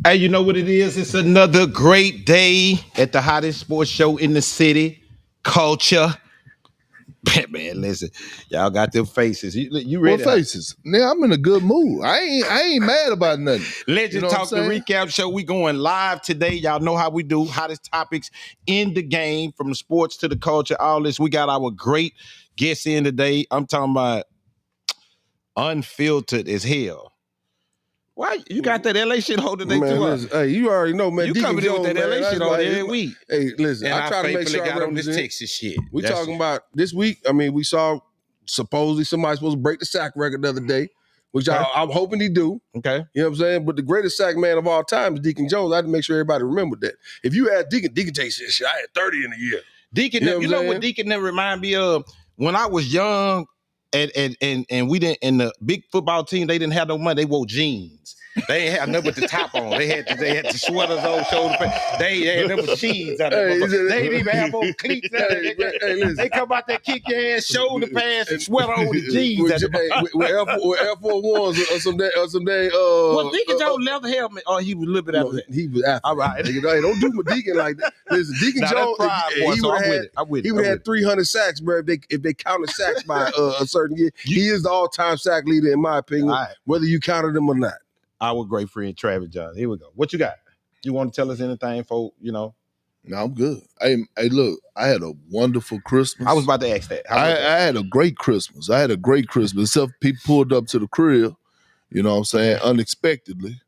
Hey, you know what it is? It's another great day at the hottest sports show in the city. Culture. Man, listen, y'all got them faces. You What ready? Huh? faces? Nigga, I'm in a good mood. I ain't mad about nothing. Legend You know what I'm Talk, the saying? recap show. We going live today. Y'all know how we do. Hottest topics in the game, from the sports to the culture, all this. We got our great guests in today. I'm talking about unfiltered as hell. Why you got that LA shit on today Man, too? listen, hey, you already know, man. You Deacon coming in with Jones, that man, LA that's shit on my, every week. Hey, listen, And I try to make faithfully sure I got on this represent. Texas shit. We talking about this week. I mean, we saw supposedly somebody supposed to break the sack record the other day, which Okay. I'm hoping he do. Okay. You know what I'm saying? But the greatest sack man of all time is Deacon Jones. I had to make sure everybody remembered that. If you add Deacon takes this shit. I had 30 in a year. Deacon, you know what Deacon never remind me of? When I was young and we didn't, and the big football team, they didn't have no money. They wore jeans. They ain't had nothing but the top on. They had the sweaters on, shoulder pads. They had them with jeans on. They didn't even have no cleats. They come out there, kick your ass, shoulder pads, and sweater on with the jeans. With Air Force Ones or some day. Was Deacon Jones leather helmet, or he was a little bit after that? He was after. All right. Hey, don't do my Deacon like that. Listen, Deacon Jones, he would have had 300 sacks, bro. If they counted sacks by a certain year, he is the all-time sack leader in my opinion, whether you counted him or not. Our great friend Travis John. Here we go. What you got? You want to tell us anything, folks? You know. No, I'm good. Hey, look, I had a wonderful Christmas. I was about to ask that. I had a great Christmas. Except people pulled up to the crib, you know what I'm saying, unexpectedly.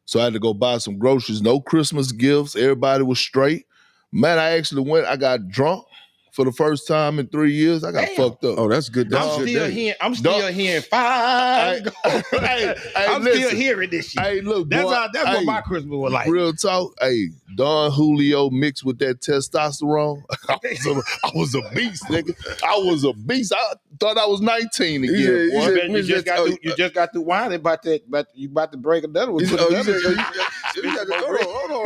So I had to go buy some groceries. No Christmas gifts. Everybody was straight. Man, I got drunk for the first time in 3 years. I got fucked up. Oh, that's good. I'm still hearing five. I'm still hearing this shit. Hey, look, that's boy, what my Christmas was like. Real talk. Hey, Don Julio mixed with that testosterone. I was a beast, nigga. I was a beast. I thought I was 19 again. You just got through whining about that, but you about to break another one. Hold on.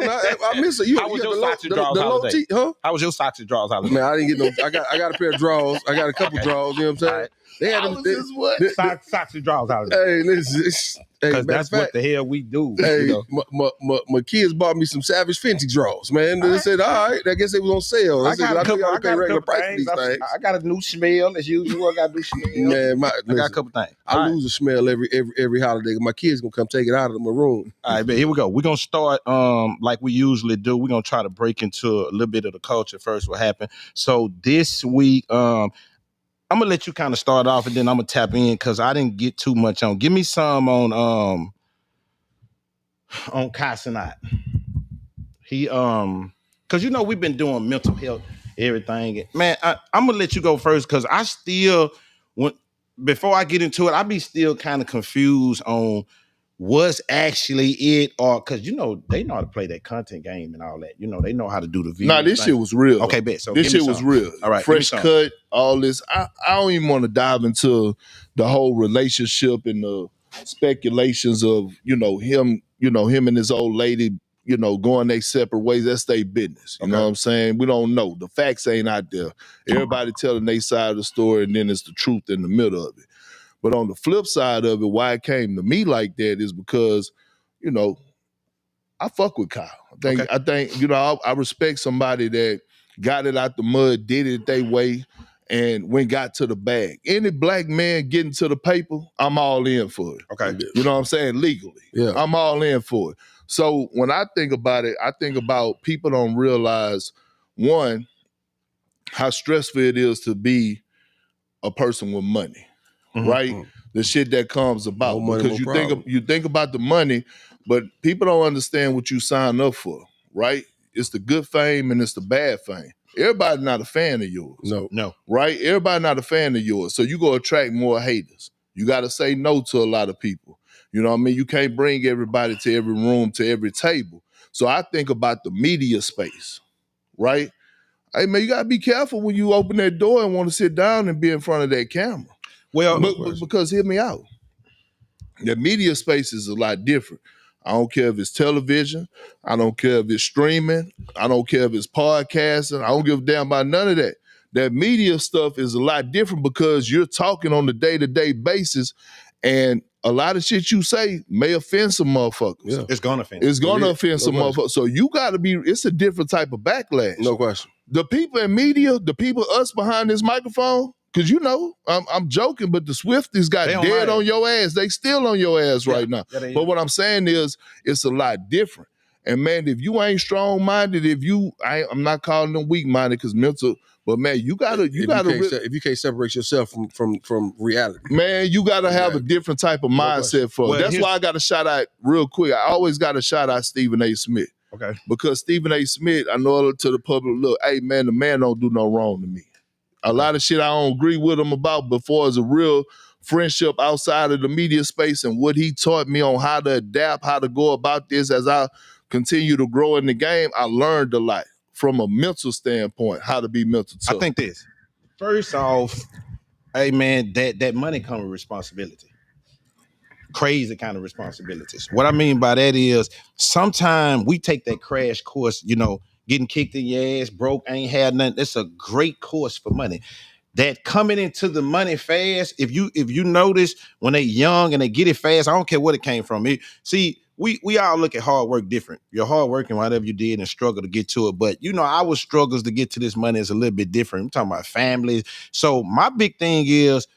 I miss it. How was your socks and drawers holiday? How was your socks and drawers holiday? Man, I didn't get no. I got a pair of drawers. I got a couple drawers. You know what I'm saying? Right. They had socks and drawers holiday. Hey, listen. Because that's what the hell we do. Hey, you know? my kids bought me some Savage Fenty drawers, man. They said, all right, I guess they was on sale. I got regular price for these things. I got a new smell as usual. I got a new smell. Man, I got a couple things. I lose a smell every holiday. My kids gonna come take it out of my room. All right, man, here we go. We're gonna start like we usually do. We're gonna try to break into a little bit of the culture first, what happened. So this week, I'm gonna let you kind of start off, and then I'm gonna tap in because I didn't get too much on. Give me some on Casanat. He because you know we've been doing mental health, everything. Man, I'm gonna let you go first because I still before I get into it, I be still kind of confused on what's actually it, or because you know they know how to play that content game and all that. You know they know how to do the video. Nah, this shit was real. Okay, bet. So this shit was real. All right, fresh cut, all this. I don't even want to dive into the whole relationship and the speculations of him and his old lady, going their separate ways. That's their business. You know what I'm saying? We don't know. The facts ain't out there. Everybody telling their side of the story, and then it's the truth in the middle of it. But on the flip side of it, why it came to me like that is because, I fuck with Kyle. I think, I respect somebody that got it out the mud, did it their way, and got to the bag. Any black man getting to the paper, I'm all in for it. Okay. You know what I'm saying? Legally. Yeah. I'm all in for it. So when I think about it, I think about people don't realize, one, how stressful it is to be a person with money. Mm-hmm. Right? The shit that comes about. Because you think about the money, but people don't understand what you sign up for, right? It's the good fame and it's the bad fame. Everybody not a fan of yours. No. Right? Everybody not a fan of yours. So you go attract more haters. You got to say no to a lot of people. You know what I mean? You can't bring everybody to every room, to every table. So I think about the media space, right? Hey, man, you got to be careful when you open that door and want to sit down and be in front of that camera. Well, because hear me out. The media space is a lot different. I don't care if it's television. I don't care if it's streaming. I don't care if it's podcasting. I don't give a damn about none of that. That media stuff is a lot different because you're talking on a day-to-day basis And a lot of shit you say may offend some motherfuckers. Yeah. It's gonna offend. It's gonna offend some question. motherfuckers. So you gotta be, it's a different type of backlash. No question. The people in media, the people us behind this microphone, because you know, I'm joking, but the Swifties got dead on your ass. They still on your ass right now. Yeah, but what I'm saying is, it's a lot different. And man, if you ain't strong-minded, I'm not calling them weak-minded because mental, but man, you if you can't separate yourself from reality, man, you gotta have a different type of mindset for it. That's why I got to shout out real quick. I always got to shout out Stephen A. Smith. Okay. Because Stephen A. Smith, I know to the public, look, hey man, the man don't do no wrong to me. A lot of shit I don't agree with him about before is a real friendship outside of the media space, and what he taught me on how to adapt, how to go about this as I continue to grow in the game. I learned a lot from a mental standpoint, how to be mental tough. I think this. First off, hey man, that money comes with responsibility. Crazy kind of responsibilities. What I mean by that is sometimes we take that crash course, you know, getting kicked in your ass, broke, ain't had nothing. It's a great course for money. That coming into the money fast, if you notice when they young and they get it fast, I don't care what it came from. We all look at hard work different. You're hard working, whatever you did, and struggle to get to it. But you know, our struggles to get to this money is a little bit different. I'm talking about families. So my big thing is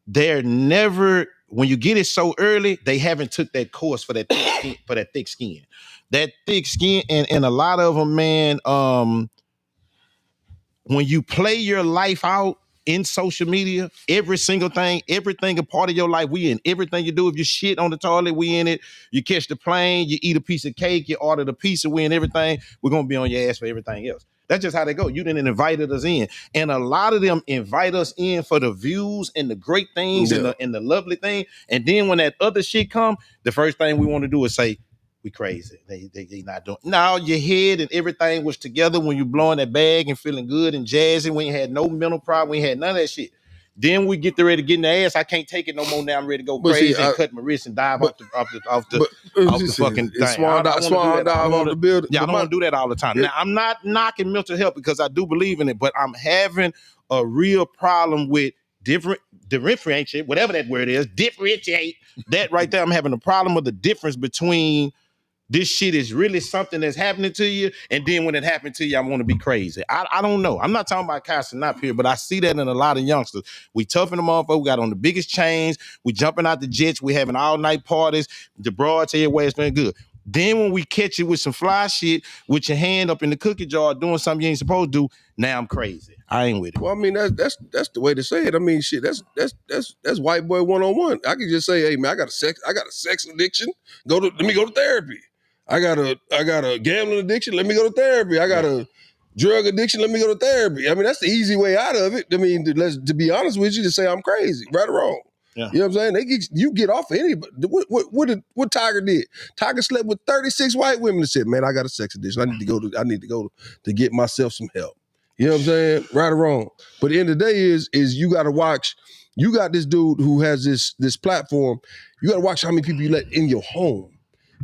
they're never, when you get it so early, they haven't took that course for that thick skin. That thick skin, and a lot of them, man, when you play your life out in social media, every single thing, everything a part of your life, we in. Everything you do, if you shit on the toilet, we in it. You catch the plane, you eat a piece of cake, you order the pizza, we in everything. We're gonna be on your ass for everything else. That's just how they go. You didn't invited us in. And a lot of them invite us in for the views and the great things and the lovely thing. And then when that other shit come, the first thing we want to do is say, we crazy. They not doing. Now your head and everything was together when you blowing that bag and feeling good and jazzy. We ain't had no mental problem. We ain't had none of that shit. Then we get ready to get in the ass. I can't take it no more. Now I'm ready to go crazy and cut my wrist and dive off the fucking thing. Swan dive off the building. Yeah, I don't want to do that all the time. Now I'm not knocking mental health because I do believe in it, but I'm having a real problem with differentiate, whatever that word is, differentiate that right there. I'm having a problem with the difference between this shit is really something that's happening to you, and then when it happened to you, I want to be crazy. I don't know. I'm not talking about casting up here, but I see that in a lot of youngsters. We toughen them off. We got on the biggest chains. We jumping out the jets. We having all-night parties. The broads everywhere. It's been good. Then when we catch you with some fly shit, with your hand up in the cookie jar doing something you ain't supposed to do, now I'm crazy. I ain't with it. Well, I mean, that's the way to say it. I mean, shit, that's white boy 101. I can just say, hey man, I got a sex addiction. Let me go to therapy. I got a gambling addiction. Let me go to therapy. I got a drug addiction. Let me go to therapy. I mean, that's the easy way out of it. I mean, to be honest with you, to say I'm crazy, right or wrong. Yeah. You know what I'm saying? You get off of anybody. What Tiger did? Tiger slept with 36 white women and said, "Man, I got a sex addiction. I need to go to get myself some help." You know what I'm saying? Right or wrong. But the end of the day is you got to watch. You got this dude who has this platform. You got to watch how many people you let in your home.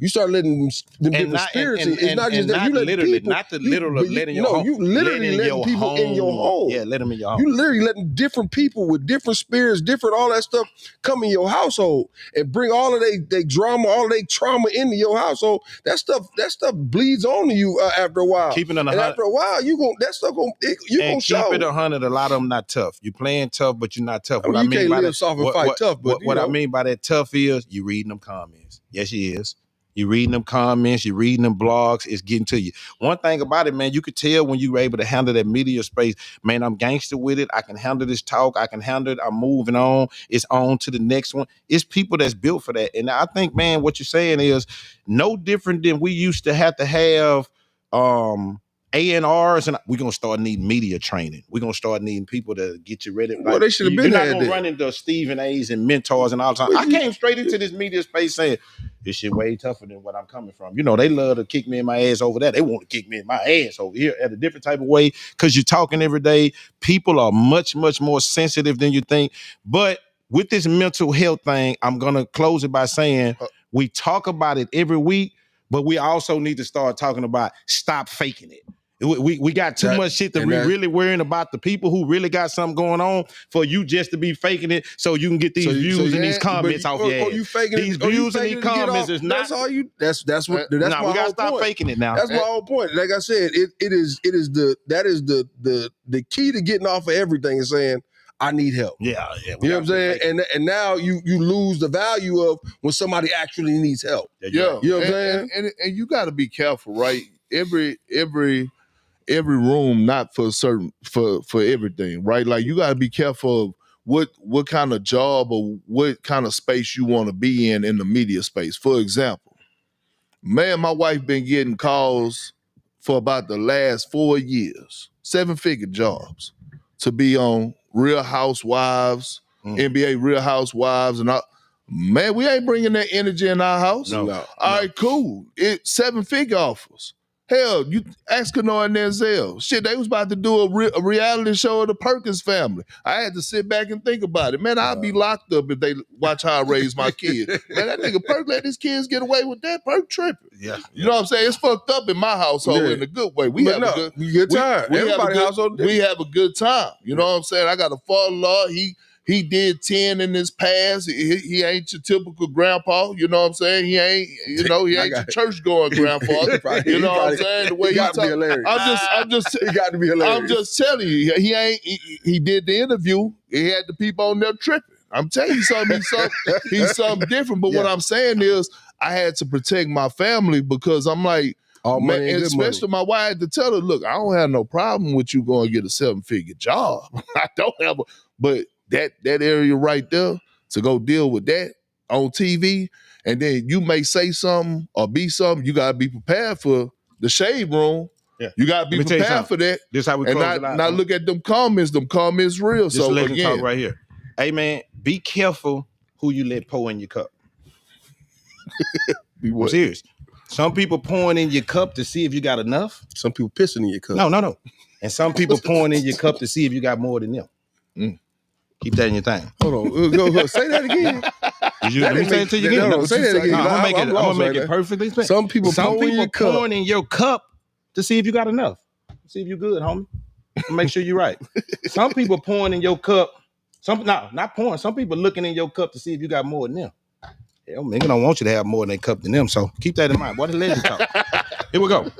You start letting them different spirits. It's not just that you let people. Not the literal of letting your home. You literally letting people in your home. Yeah, let them in your home. You literally letting different people with different spirits, different all that stuff come in your household and bring all of their drama, all of their trauma into your household. That stuff bleeds on to you after a while. Keeping it 100. And after a while, you gonna show. Keep it 100. A lot of them not tough. You playing tough, but you're not tough. I mean, you can't live soft and fight tough. But what I mean by that tough is you reading them comments. Yes, she is. You reading them comments, you reading them blogs, it's getting to you. One thing about it, man, you could tell when you were able to handle that media space, man, I'm gangster with it. I can handle this talk. I can handle it. I'm moving on. It's on to the next one. It's people that's built for that. And I think, man, what you're saying is no different than we used to have A&Rs, and we're going to start needing media training. We're going to start needing people to get you ready. Well, they should have been there. You're not going to run into Stephen A's and mentors and all the time. I came straight into this media space saying, this shit way tougher than what I'm coming from. You know, they love to kick me in my ass over there. They want to kick me in my ass over here at a different type of way because you're talking every day. People are much, much more sensitive than you think. But with this mental health thing, I'm going to close it by saying we talk about it every week, but we also need to start talking about stop faking it. We got too much shit that we really worrying about the people who really got something going on for you just to be faking it so you can get these views and these comments off your ass. You faking these views and these comments is not. That's all you. That's what. That's we my gotta whole stop point. faking it now. That's my whole point. Like I said, that is the key to getting off of everything is saying I need help. Yeah. You know what I'm saying? And now you lose the value of when somebody actually needs help. Yeah. You know what I'm saying? And you got to be careful, right? Every room not for everything, right? Like you got to be careful of what kind of job or what kind of space you want to be in the media space. For example, man, my wife been getting calls for about the last 4 years, 7-figure jobs to be on Real Housewives, NBA Real Housewives, and all. Man, we ain't bringing that energy in our house. No. All right, cool. It's 7-figure offers. Hell, you ask Kanoa and Denzel. Shit, they was about to do a reality show of the Perkins family. I had to sit back and think about it. Man, I'd be locked up if they watch how I raise my kids. Man, that nigga Perk let his kids get away with that. Perk tripping. Yeah. You know what I'm saying? It's fucked up in my household in a good way. We have a good time. Everybody's household. We have a good time. You know what I'm saying? I got a father-in-law. He did 10 in his past. He ain't your typical grandpa. You know what I'm saying? He ain't your church-going grandfather. You know what I'm saying? The way he got to be hilarious. He got to be hilarious. I'm just telling you, he did the interview. He had the people on there tripping. I'm telling you something. He's something different. But what I'm saying is, I had to protect my family because I'm like, man, and especially my wife had to tell her, look, I don't have no problem with you going to get a 7-figure job. I don't have but that area right there, to go deal with that on TV, and then you may say something or be something, you got to be prepared for the shade room. Yeah. You got to be prepared for that. This how we close it out. Now look at them comments. Them comments real. This so legend again, talk right here. Hey man, be careful who you let pour in your cup. I'm serious. Some people pouring in your cup to see if you got enough. Some people pissing in your cup. No. And some people pouring in your cup to see if you got more than them. Keep that in your thing. Hold on. Go. Say that again. Let me say it to you again. No, say that again. I'm gonna make it perfectly clear. Some people pouring in your cup to see if you got enough. See if you good, homie. Make sure you're right. Some people pouring in your cup. Not pouring. Some people looking in your cup to see if you got more than them. Hell, nigga don't want you to have more than a cup than them. So keep that in mind. What a legend talk. Here we go.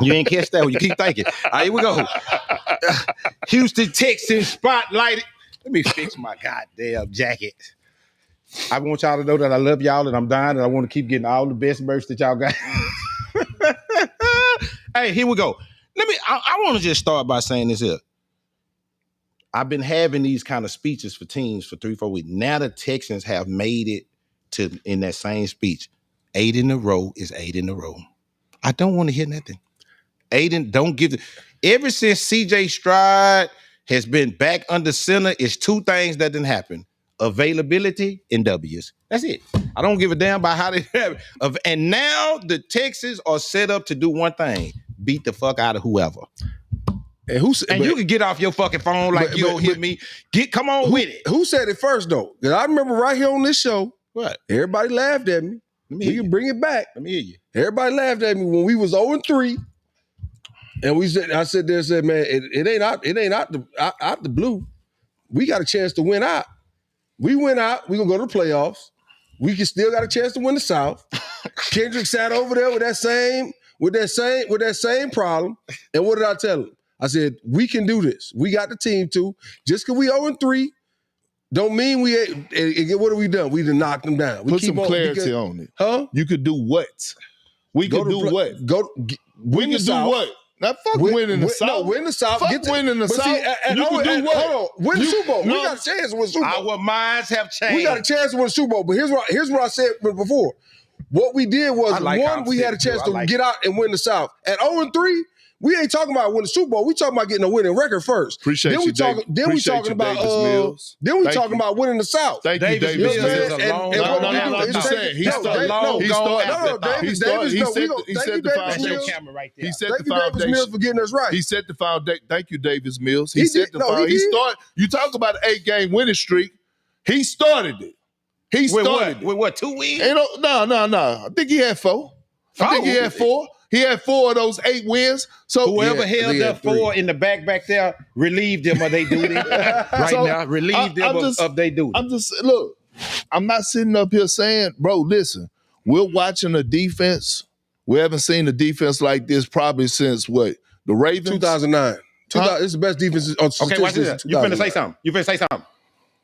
You ain't catch that when you keep thinking. All right, here we go. Houston Texans spotlighted. Let me fix my goddamn jacket. I want y'all to know that I love y'all and I'm dying and I want to keep getting all the best merch that y'all got. Hey, here we go. I want to just start by saying this here. I've been having these kind of speeches for teams for 3-4 weeks. Now the Texans have made it to in that same speech. 8 in a row is 8 in a row. I don't want to hear nothing. Ever since CJ Stroud has been back under center, it's 2 things that didn't happen. Availability and W's. That's it. I don't give a damn about how they have it. And now the Texans are set up to do one thing. Beat the fuck out of whoever. And you can get off your fucking phone like you don't hear me. Come on with it. Who said it first, though? Because I remember right here on this show, what? Everybody laughed at me. We can bring it back. Let me hear you. Everybody laughed at me when we was 0-3. And I said, man, it ain't out the blue. We got a chance to win out. We went out. We gonna go to the playoffs. We still got a chance to win the South. Kendrick sat over there with that same problem. And what did I tell him? I said, we can do this. We got the team to. Just because we 0-3, don't mean we ain't. What have we done? We done knocked them down. Put some clarity on it. Huh? You could do what? We could do what? We could do what? Now, fuck winning the South. No, win the South. Fuck winning the South. You can do what? Hold on. Win the Super Bowl. We got a chance to win the Super Bowl. Our minds have changed. We got a chance to win the Super Bowl. But here's what I said before. What we did was, we had a chance to get out and win the South. At 0-3, we ain't talking about winning the Super Bowl. We talking about getting a winning record first. Appreciate you, Davis. Then we talking about winning the South. Thank you, Davis Mills. I'm just saying, he set the foundation. He set the foundation. Mills for getting us right. He set the foundation. Thank you, Davis Mills. He set the foundation. You talk about an 8-game winning streak. He started it. He started with what, 2 wins? No. I think he had 4. I think he had 4. He had 4 of those 8 wins. So whoever held they the had 3. 4 in the back there, relieved them of their duty now. Relieved them of their duty. Look, I'm not sitting up here saying, bro, listen, we're watching a defense. We haven't seen a defense like this probably since what? The Ravens? 2009. It's the best defense on Okay, watch this. You finna say something.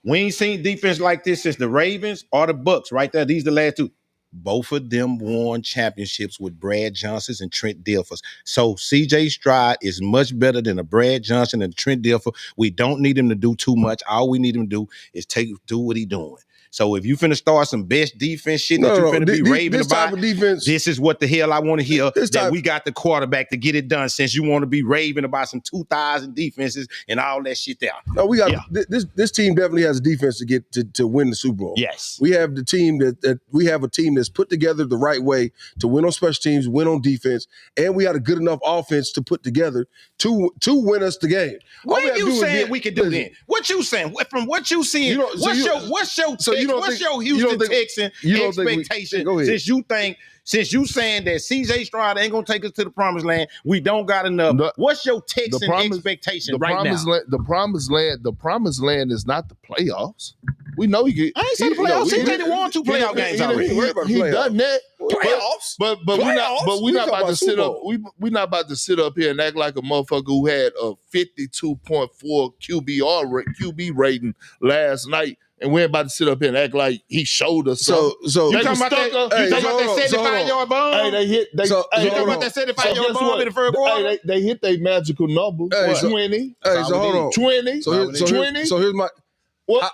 We ain't seen defense like this since the Ravens or the Bucks right there. These the last 2. Both of them won championships with Brad Johnsons and Trent Dilfers. So C.J. Stroud is much better than a Brad Johnson and Trent Dilfer. We don't need him to do too much. All we need him to do is do what he's doing. So if you finna start some best defense shit that you finna be raving about, this is what the hell I want to hear, that we got the quarterback to get it done, since you want to be raving about some 2,000 defenses and all that shit there. No, we got this team definitely has a defense to get to win the Super Bowl. Yes. We have the team that we have a team that's put together the right way to win on special teams, win on defense, and we had a good enough offense to put together to win us the game. What are you saying we could do then? What you saying? From what you seeing, what's your Houston Texan expectation? Since you saying that C.J. Stroud ain't gonna take us to the promised land, we don't got enough. What's your Texan expectation right now? The promised land is not the playoffs. We know he get. I ain't saying the playoffs. He won 2 playoff games already. He done that. Playoffs, but we're not about to sit up. We're not about to sit up here and act like a motherfucker who had a 52.4 QB rating last night. And we're about to sit up here and act like he showed us something. So you talking about that 75-yard bomb? Hey, they hit. You talking about that 75-yard bomb in the first quarter? Hey, they hit their magical number. 20. Hey, so hold on. 20. So here's my.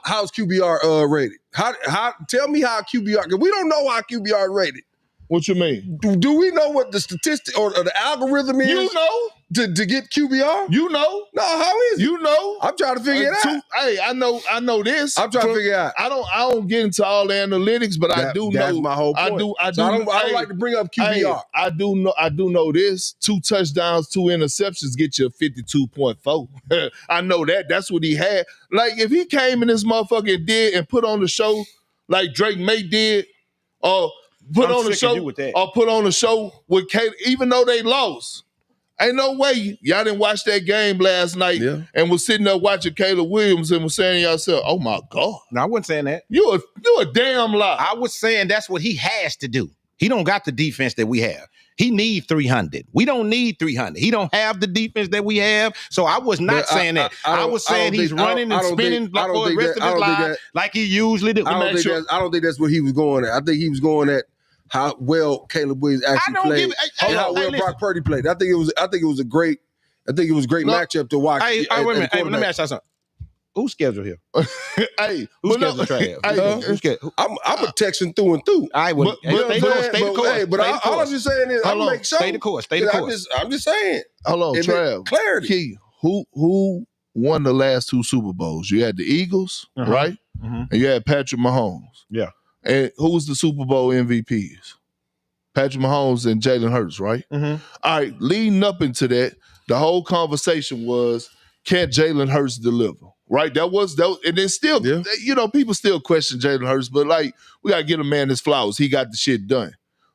How's QBR rated? How? Tell me how QBR. Because we don't know how QBR rated. What you mean? Do we know what the statistic or the algorithm is? You know. To get QBR? You know. No, how is it? You know. I'm trying to figure it out. Hey, I know this. I'm trying to figure it out. I don't get into all the analytics, but I do know. That's my whole point. I don't like to bring up QBR. I do know this. 2 touchdowns, 2 interceptions get you a 52.4. I know that. That's what he had. Like, if he came in this motherfucker and did and put on the show like Drake May did, or put on the show with Kate, even though they lost. Ain't no way y'all didn't watch that game last night and was sitting there watching Caleb Williams and was saying to yourself, oh my God. No, I wasn't saying that. You a damn lie. I was saying that's what he has to do. He don't got the defense that we have. He need 300. We don't need 300. He don't have the defense that we have. So I was not saying that. I was saying he's running and spinning for the rest of his life like he usually do. I don't think that's what he was going at. I think he was going at how well Caleb Williams actually played, and how well Brock Purdy played. I think it was a great matchup to watch. Wait a minute. Hey, let me ask you something. Who's scheduled here? Who's scheduled Trav? Who's scheduled? I'm a Texan through and through. I would stay the course. But all I'm just saying is, I'm make sure. Stay the course. Stay the course. I'm just saying. Hold on, Trav. Clarity. Key, who won the last 2 Super Bowls? You had the Eagles, right? And you had Patrick Mahomes. Yeah. And who was the Super Bowl MVPs? Patrick Mahomes and Jalen Hurts, right? All right, leading up into that, the whole conversation was, can Jalen Hurts deliver? Right? That was, and then still, people still question Jalen Hurts, but like, we got to get a man his flowers. He got the shit done.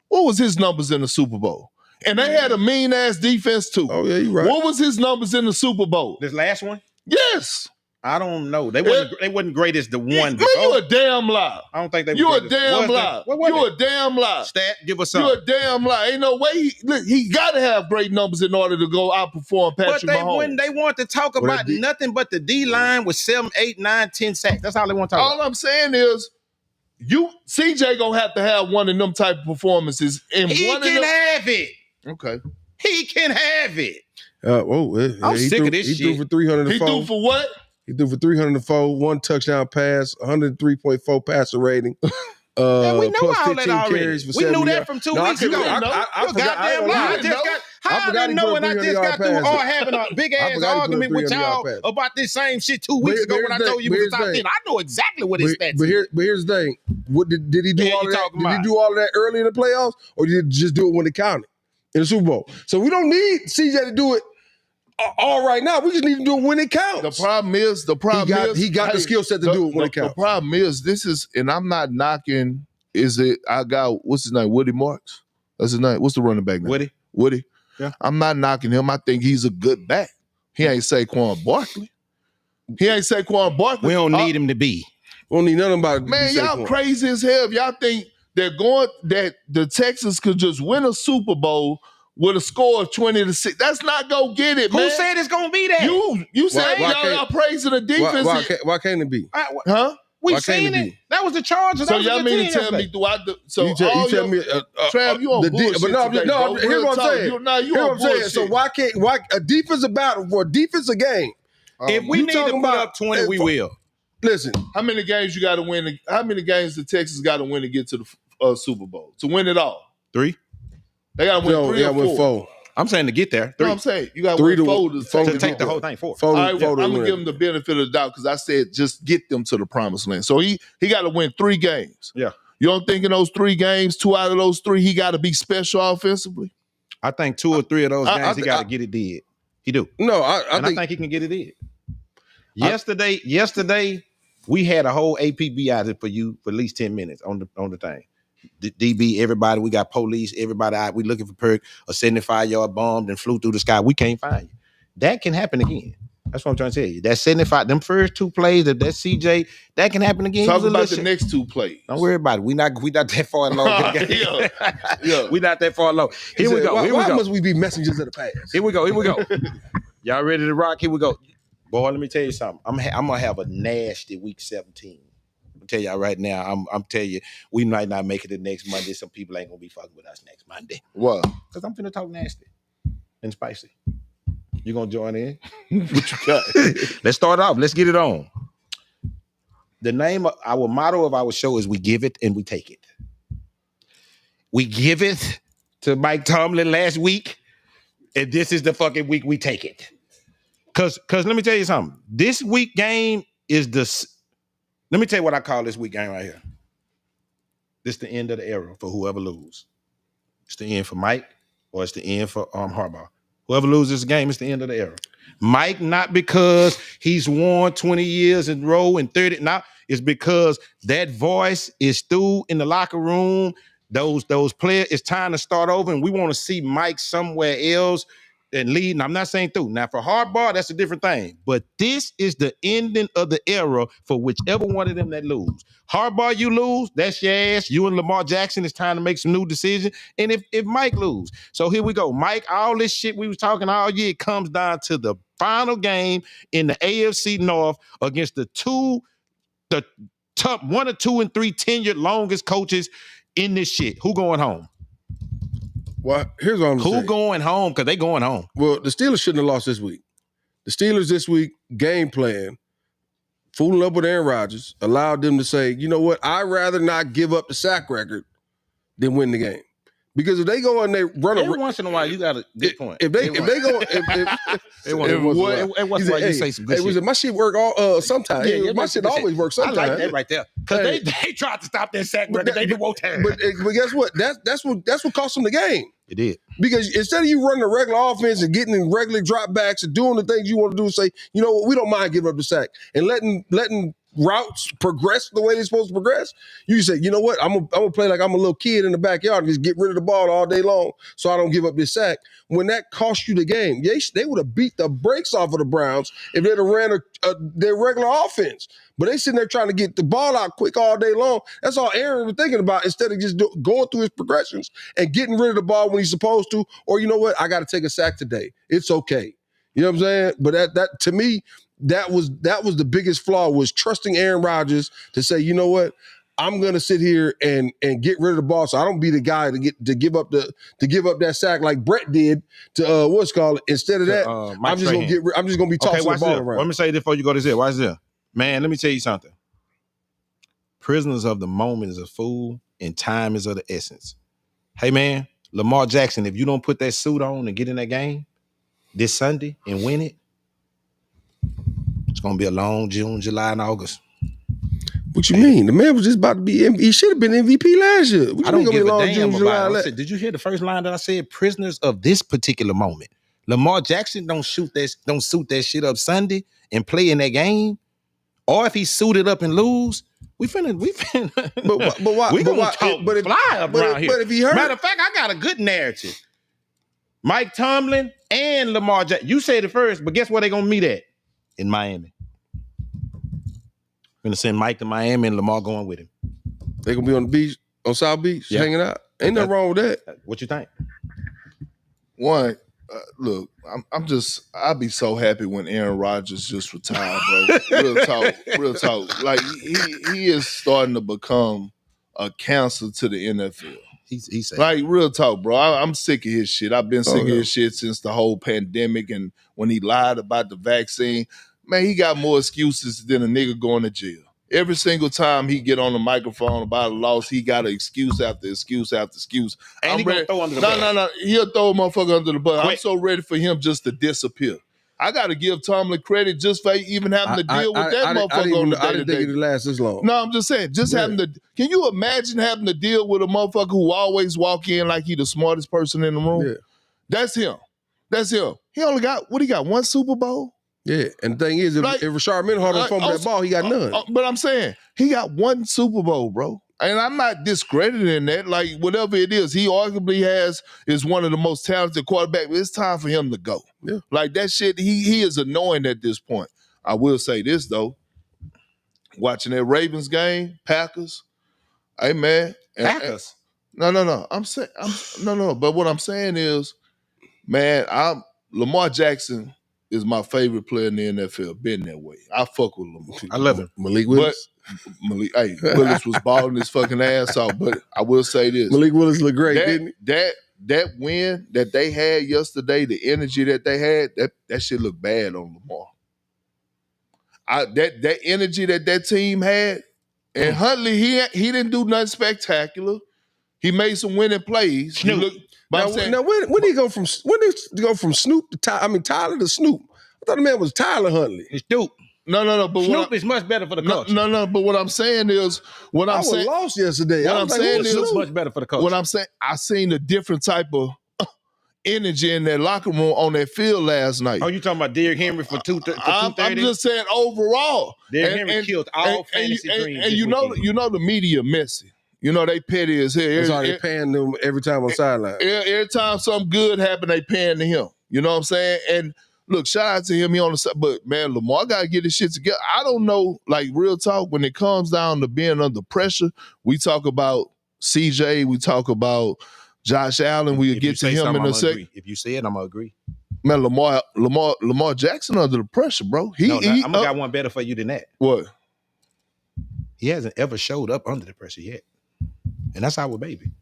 What was his numbers in the Super Bowl? And they had a mean-ass defense, too. Oh, yeah, you're right. What was his numbers in the Super Bowl? This last one? Yes. I don't know. They wasn't great as the one. Man, you a damn lie. I don't think they were. You a damn lie. You a damn lie. Stat, give us something. You a damn lie. Ain't no way. He got to have great numbers in order to go outperform Patrick Mahomes. But they want to talk about nothing but the D-line with 7, 8, 9, 10 sacks. That's all they want to talk about. All I'm saying is, CJ gonna have to have one of them type of performances. And he can have it. Okay. He can have it. I'm sick of this shit. He threw for 304. He threw for what? He threw for 304, 1 touchdown pass, 103.4 passer rating. We know all that already. We knew that from 2 weeks ago. I didn't know when I just got through having a big ass argument with y'all about this same shit 2 weeks ago when I told you it was the top 10. I know exactly what his stats is. But here's the thing. Did he do all of that? Did he do all of that early in the playoffs, or did he just do it when it counted in the Super Bowl? So we don't need CJ to do it all right now. We just need to do it when it counts. The problem is he got the skill set to do it when it counts. The problem is and I'm not knocking. I got what's his name? Woody Marks. That's his name. What's the running back name? Would he? Yeah. I'm not knocking him. I think he's a good back. He ain't Saquon Barkley. He ain't Saquon Barkley. We don't need him to be. We don't need nothing about it. Man, y'all crazy as hell. If y'all think that the Texans could just win a Super Bowl with a score of 20-6. That's not gonna get it, man. Who said it's gonna be that? You said y'all praising the defense. Why can't it be? Huh? We seen it. That was the Chargers. So y'all mean to tell me throughout the you tell me Trav, you on bullshit today, bro. Here's what I'm saying. You on bullshit. So why a defensive battle for a defensive game? If we need to put up 20, we will. Listen, how many games you got to win? How many games the Texans got to win to get to the Super Bowl? To win it all? 3. They got to win 3 or 4. I'm saying to get there. 3. No, I'm saying you got to win 4 to take the whole thing. 4. All right, I'm gonna give them the benefit of the doubt because I said just get them to the promised land. So he got to win 3 games. Yeah. You don't think in those 3 games, 2 out of those 3, he got to be special offensively? I think 2 or 3 of those games he got to get it did. He do. No, I think he can get it did. Yesterday, we had a whole APB out there for you for at least 10 minutes on the thing. DB, everybody, we got police, everybody out. We looking for Perk, a 75-yard bomb and flew through the sky. We can't find you. That can happen again. That's what I'm trying to tell you. That 75, them first 2 plays, that CJ, that can happen again. Talk about the next 2 plays. Don't worry about it. We not that far along. Yeah. We not that far along. Here we go. Why must we be messengers of the past? Here we go. Y'all ready to rock? Here we go. Boy, let me tell you something. I'm gonna have a nasty week 17. I'm tell y'all right now. I'm telling you, we might not make it the next Monday. Some people ain't gonna be fucking with us next Monday. What? Because I'm finna talk nasty and spicy. You gonna join in? What you got? Let's start off. Let's get it on. The name of our motto of our show is "We give it and we take it." We give it to Mike Tomlin last week, and this is the fucking week we take it. Cause let me tell you something. This week game is let me tell you what I call this week game right here. This the end of the era for whoever lose. It's the end for Mike, or it's the end for Harbaugh. Whoever loses this game, it's the end of the era. Mike, not because he's won 20 years in a row and 30. Now it's because that voice is through in the locker room. Those players, it's time to start over, and we want to see Mike somewhere else and lead. And I'm not saying through. Now, for Harbaugh, that's a different thing. But this is the ending of the era for whichever one of them that lose. Harbaugh, you lose, that's your ass. You and Lamar Jackson, it's time to make some new decisions. And if Mike lose. So here we go. Mike, all this shit we was talking all year, it comes down to the final game in the AFC North against the top 1 or 2 and 3 tenured longest coaches in this shit. Who going home? Well, here's what I'm saying. Who going home? Because they going home. Well, the Steelers shouldn't have lost this week. The Steelers this week, game plan, fooling up with Aaron Rodgers, allowed them to say, you know what, I'd rather not give up the sack record than win the game. Because if they go and they run every once in a while, you got a good point. If they go, you say some good shit. My shit work all sometimes. Yeah, my shit always works sometimes. I like that right there. Because they tried to stop that sack record. They didn't want that. But guess what? That's what cost them the game. It did. Because instead of you running a regular offense and getting in regular dropbacks and doing the things you want to do, say, you know what, we don't mind giving up the sack and letting routes progress the way they're supposed to progress. You say, you know what, I'm gonna play like I'm a little kid in the backyard and just get rid of the ball all day long so I don't give up this sack. When that cost you the game, they would have beat the brakes off of the Browns if they'd have ran their regular offense. But they sitting there trying to get the ball out quick all day long. That's all Aaron was thinking about instead of just going through his progressions and getting rid of the ball when he's supposed to. Or you know what? I got to take a sack today. It's okay. You know what I'm saying? But that to me, that was the biggest flaw, was trusting Aaron Rodgers to say, you know what? I'm gonna sit here and get rid of the ball, so I don't be the guy to give up that sack like Brett did to what's called. Instead of that, I'm just gonna be tossing the ball around. Let me say this before you go to this. Watch this. Man, let me tell you something. Prisoners of the moment is a fool, and time is of the essence. Hey, man, Lamar Jackson, if you don't put that suit on and get in that game this Sunday and win it, it's going to be a long June, July, and August. What you mean? The man was just about to be, he should have been MVP last year. I don't give a damn about it. Did you hear the first line that I said? Prisoners of this particular moment. Lamar Jackson don't suit that shit up Sunday and play in that game. Or if he suited up and lose, we finna. But why? We gonna talk fly up around here. But if he hurt, matter of fact, I got a good narrative. Mike Tomlin and Lamar Jackson. You said it first, but guess where they gonna meet at? In Miami. Gonna send Mike to Miami and Lamar going with him. They gonna be on the beach, on South Beach, hanging out. Ain't nothing wrong with that. What you think? One, look, I'll be so happy when Aaron Rodgers just retired, bro. Real talk. Like he is starting to become a cancer to the NFL. He's like real talk, bro. I'm sick of his shit. I've been sick of his shit since the whole pandemic and when he lied about the vaccine. Man, he got more excuses than a nigga going to jail. Every single time he get on the microphone about a loss, he got an excuse after excuse after excuse. And he gonna throw under the bus. No. He'll throw a motherfucker under the bus. I'm so ready for him just to disappear. I got to give Tomlin credit just for even having to deal with that motherfucker on the day-to-day. I didn't think it last this long. No, I'm just saying, having to. Can you imagine having to deal with a motherfucker who always walk in like he the smartest person in the room? Yeah. That's him. He only got, what he got, one Super Bowl? Yeah, and the thing is, if Rashard Mendenhall don't fumble that ball, he got none. But I'm saying, he got one Super Bowl, bro. And I'm not discrediting that. Like, whatever it is, he arguably is one of the most talented quarterbacks. It's time for him to go. Yeah. Like, that shit, he is annoying at this point. I will say this, though. Watching that Ravens game, Packers, hey, man. Packers? No. But what I'm saying is, man, Lamar Jackson is my favorite player in the NFL. Been that way. I fuck with Lamar. I love him. Malik Willis. Willis was balling his fucking ass off. But I will say this. Malik Willis looked great, didn't he? That win that they had yesterday, the energy that they had, that shit looked bad on Lamar. That energy that team had, and Huntley, he didn't do nothing spectacular. He made some winning plays. Snoop. Now, when did he go from Snoop to Tyler to Snoop? I thought the man was Tyler Huntley. It's Snoop. No. But Snoop is much better for the coach. No. But what I'm saying is, I was lost yesterday. What I'm saying is, much better for the coach. What I'm saying, I seen a different type of energy in that locker room on that field last night. Oh, you talking about Derrick Henry for 230? I'm just saying overall. Derrick Henry killed all fantasy dreams. And you know the media messy. You know they petty as hell. It's already paying them every time on the sideline. Every time something good happen, they paying to him. You know what I'm saying? And look, shout out to him. He on the side, but man, Lamar got to get his shit together. I don't know, like real talk. When it comes down to being under pressure, we talk about CJ. We talk about Josh Allen. We'll get to him in a second. If you say it, I'm gonna agree. Man, Lamar Jackson under the pressure, bro. I'm gonna got one better for you than that. What? He hasn't ever showed up under the pressure yet. And that's our baby.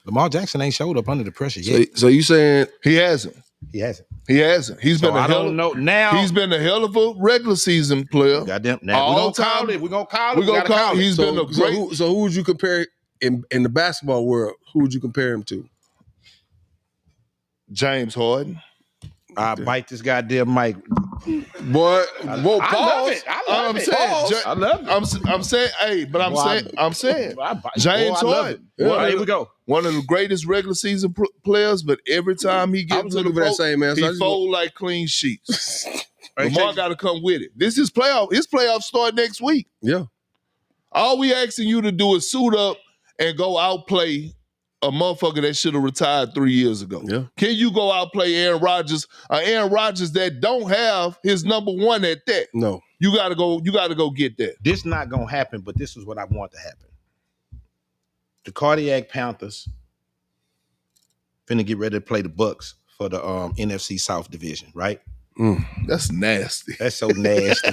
Lamar Jackson ain't showed up under the pressure yet. So you saying he hasn't? He hasn't. He's been He's been a hell of a regular season player. Goddamn. Now we're gonna call it. He's been a great. So who would you compare in the basketball world? Who would you compare him to? James Harden. I bite this goddamn mic. Boy, I love it. I love it. I'm saying, hey, but I'm saying, James Harden. Here we go. One of the greatest regular season players, but every time he gets to the post, he fold like clean sheets. Lamar got to come with it. This is playoff. His playoffs start next week. Yeah. All we asking you to do is suit up and go outplay a motherfucker that should have retired 3 years ago. Yeah. Can you go outplay Aaron Rodgers? Aaron Rodgers that don't have his number one at that. No. You gotta go get that. This not gonna happen, but this is what I want to happen. The Cardiac Panthers finna get ready to play the Bucks for the NFC South Division, right? That's nasty. That's so nasty.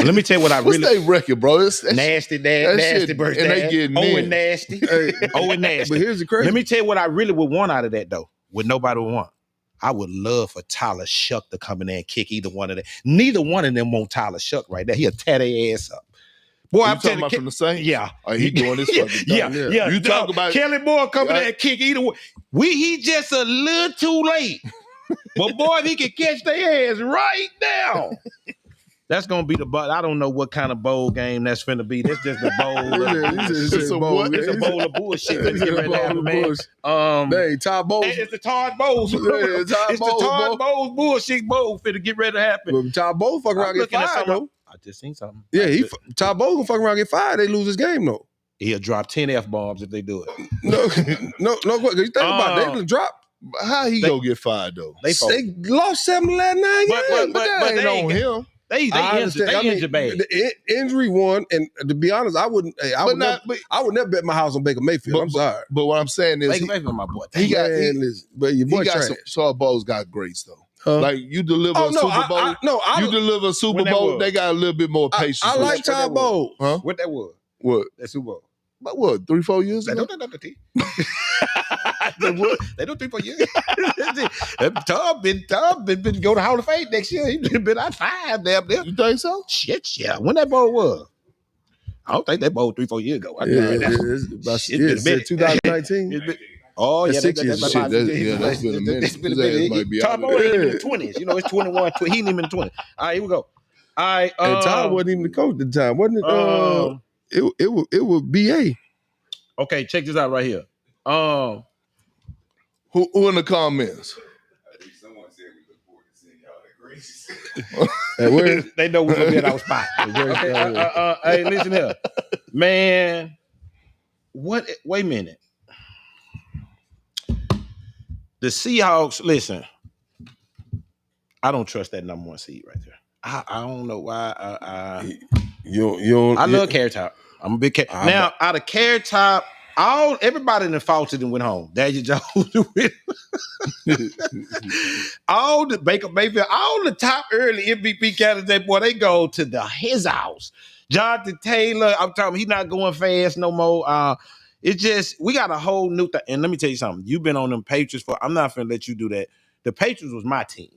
Let me tell you what I really. What's their record, bro? That's nasty, nasty birthday. And they getting and nasty. And nasty. But here's the crazy. Let me tell you what I really would want out of that, though. What nobody would want. I would love for Tyler Shuck to come in there and kick either one of them. Neither one of them want Tyler Shuck right there. He'll tear their ass up. Boy, I'm talking about from the Saints? Yeah. Oh, he doing this fucking thing. Yeah. You talk about Kelly Moore coming there and kick either one. He just a little too late. But boy, if he can catch their ass right now. That's gonna be I don't know what kind of bowl game that's finna be. That's just a bowl. It's a bowl of bullshit. Hey, Todd Bowles. It's the Todd Bowles. The Todd Bowles bullshit bowl finna get ready to happen. Well, Todd Bowles fucking around get fired though. I just seen something. Yeah, Todd Bowles gonna fucking around get fired. They lose this game though. He'll drop 10 F-bombs if they do it. No. You think about it. They gonna drop. How he go get fired though? They lost 7 of the last 9 games. But that ain't on him. They injured bad. The injury one, and to be honest, I would never bet my house on Baker Mayfield. I'm sorry. But what I'm saying is, Baker Mayfield, my boy. But your boy trash. Todd Bowles got grace though. Like you deliver a Super Bowl. You deliver a Super Bowl. They got a little bit more patience. I like Todd Bowles. Huh? What that was? What? That Super Bowl. But what? 3-4 years ago? They don't 3-4 years. Tom been go to Hall of Fame next year. He been out 5 damn there. You think so? Shit, yeah. When that bowl was? I don't think that bowl 3-4 years ago. It's 2019. Oh, yeah, that's been a minute. Tom Bowles ain't even in the 20s. You know, it's 21. He ain't even in the 20s. All right, here we go. All right. And Todd wasn't even the coach at the time, wasn't it? It was BA. Okay, check this out right here. Who in the comments? Someone said we look forward to seeing y'all at Grace. They know we're gonna be at our spot. Hey, listen here, man. What? Wait a minute. The Seahawks. Listen, I don't trust that number 1 seed right there. I don't know why. I love Carrot Top. I'm a big Carrot. Now, out of Carrot Top, everybody in the Fawcett and went home. Daniel Jones all the Baker Mayfield, all the top early MVP candidates, boy, they go to his house. Jonathan Taylor, I'm talking, he's not going fast no more. It's just, we got a whole new thing. And let me tell you something. You've been on them Patriots I'm not going to let you do that. The Patriots was my team.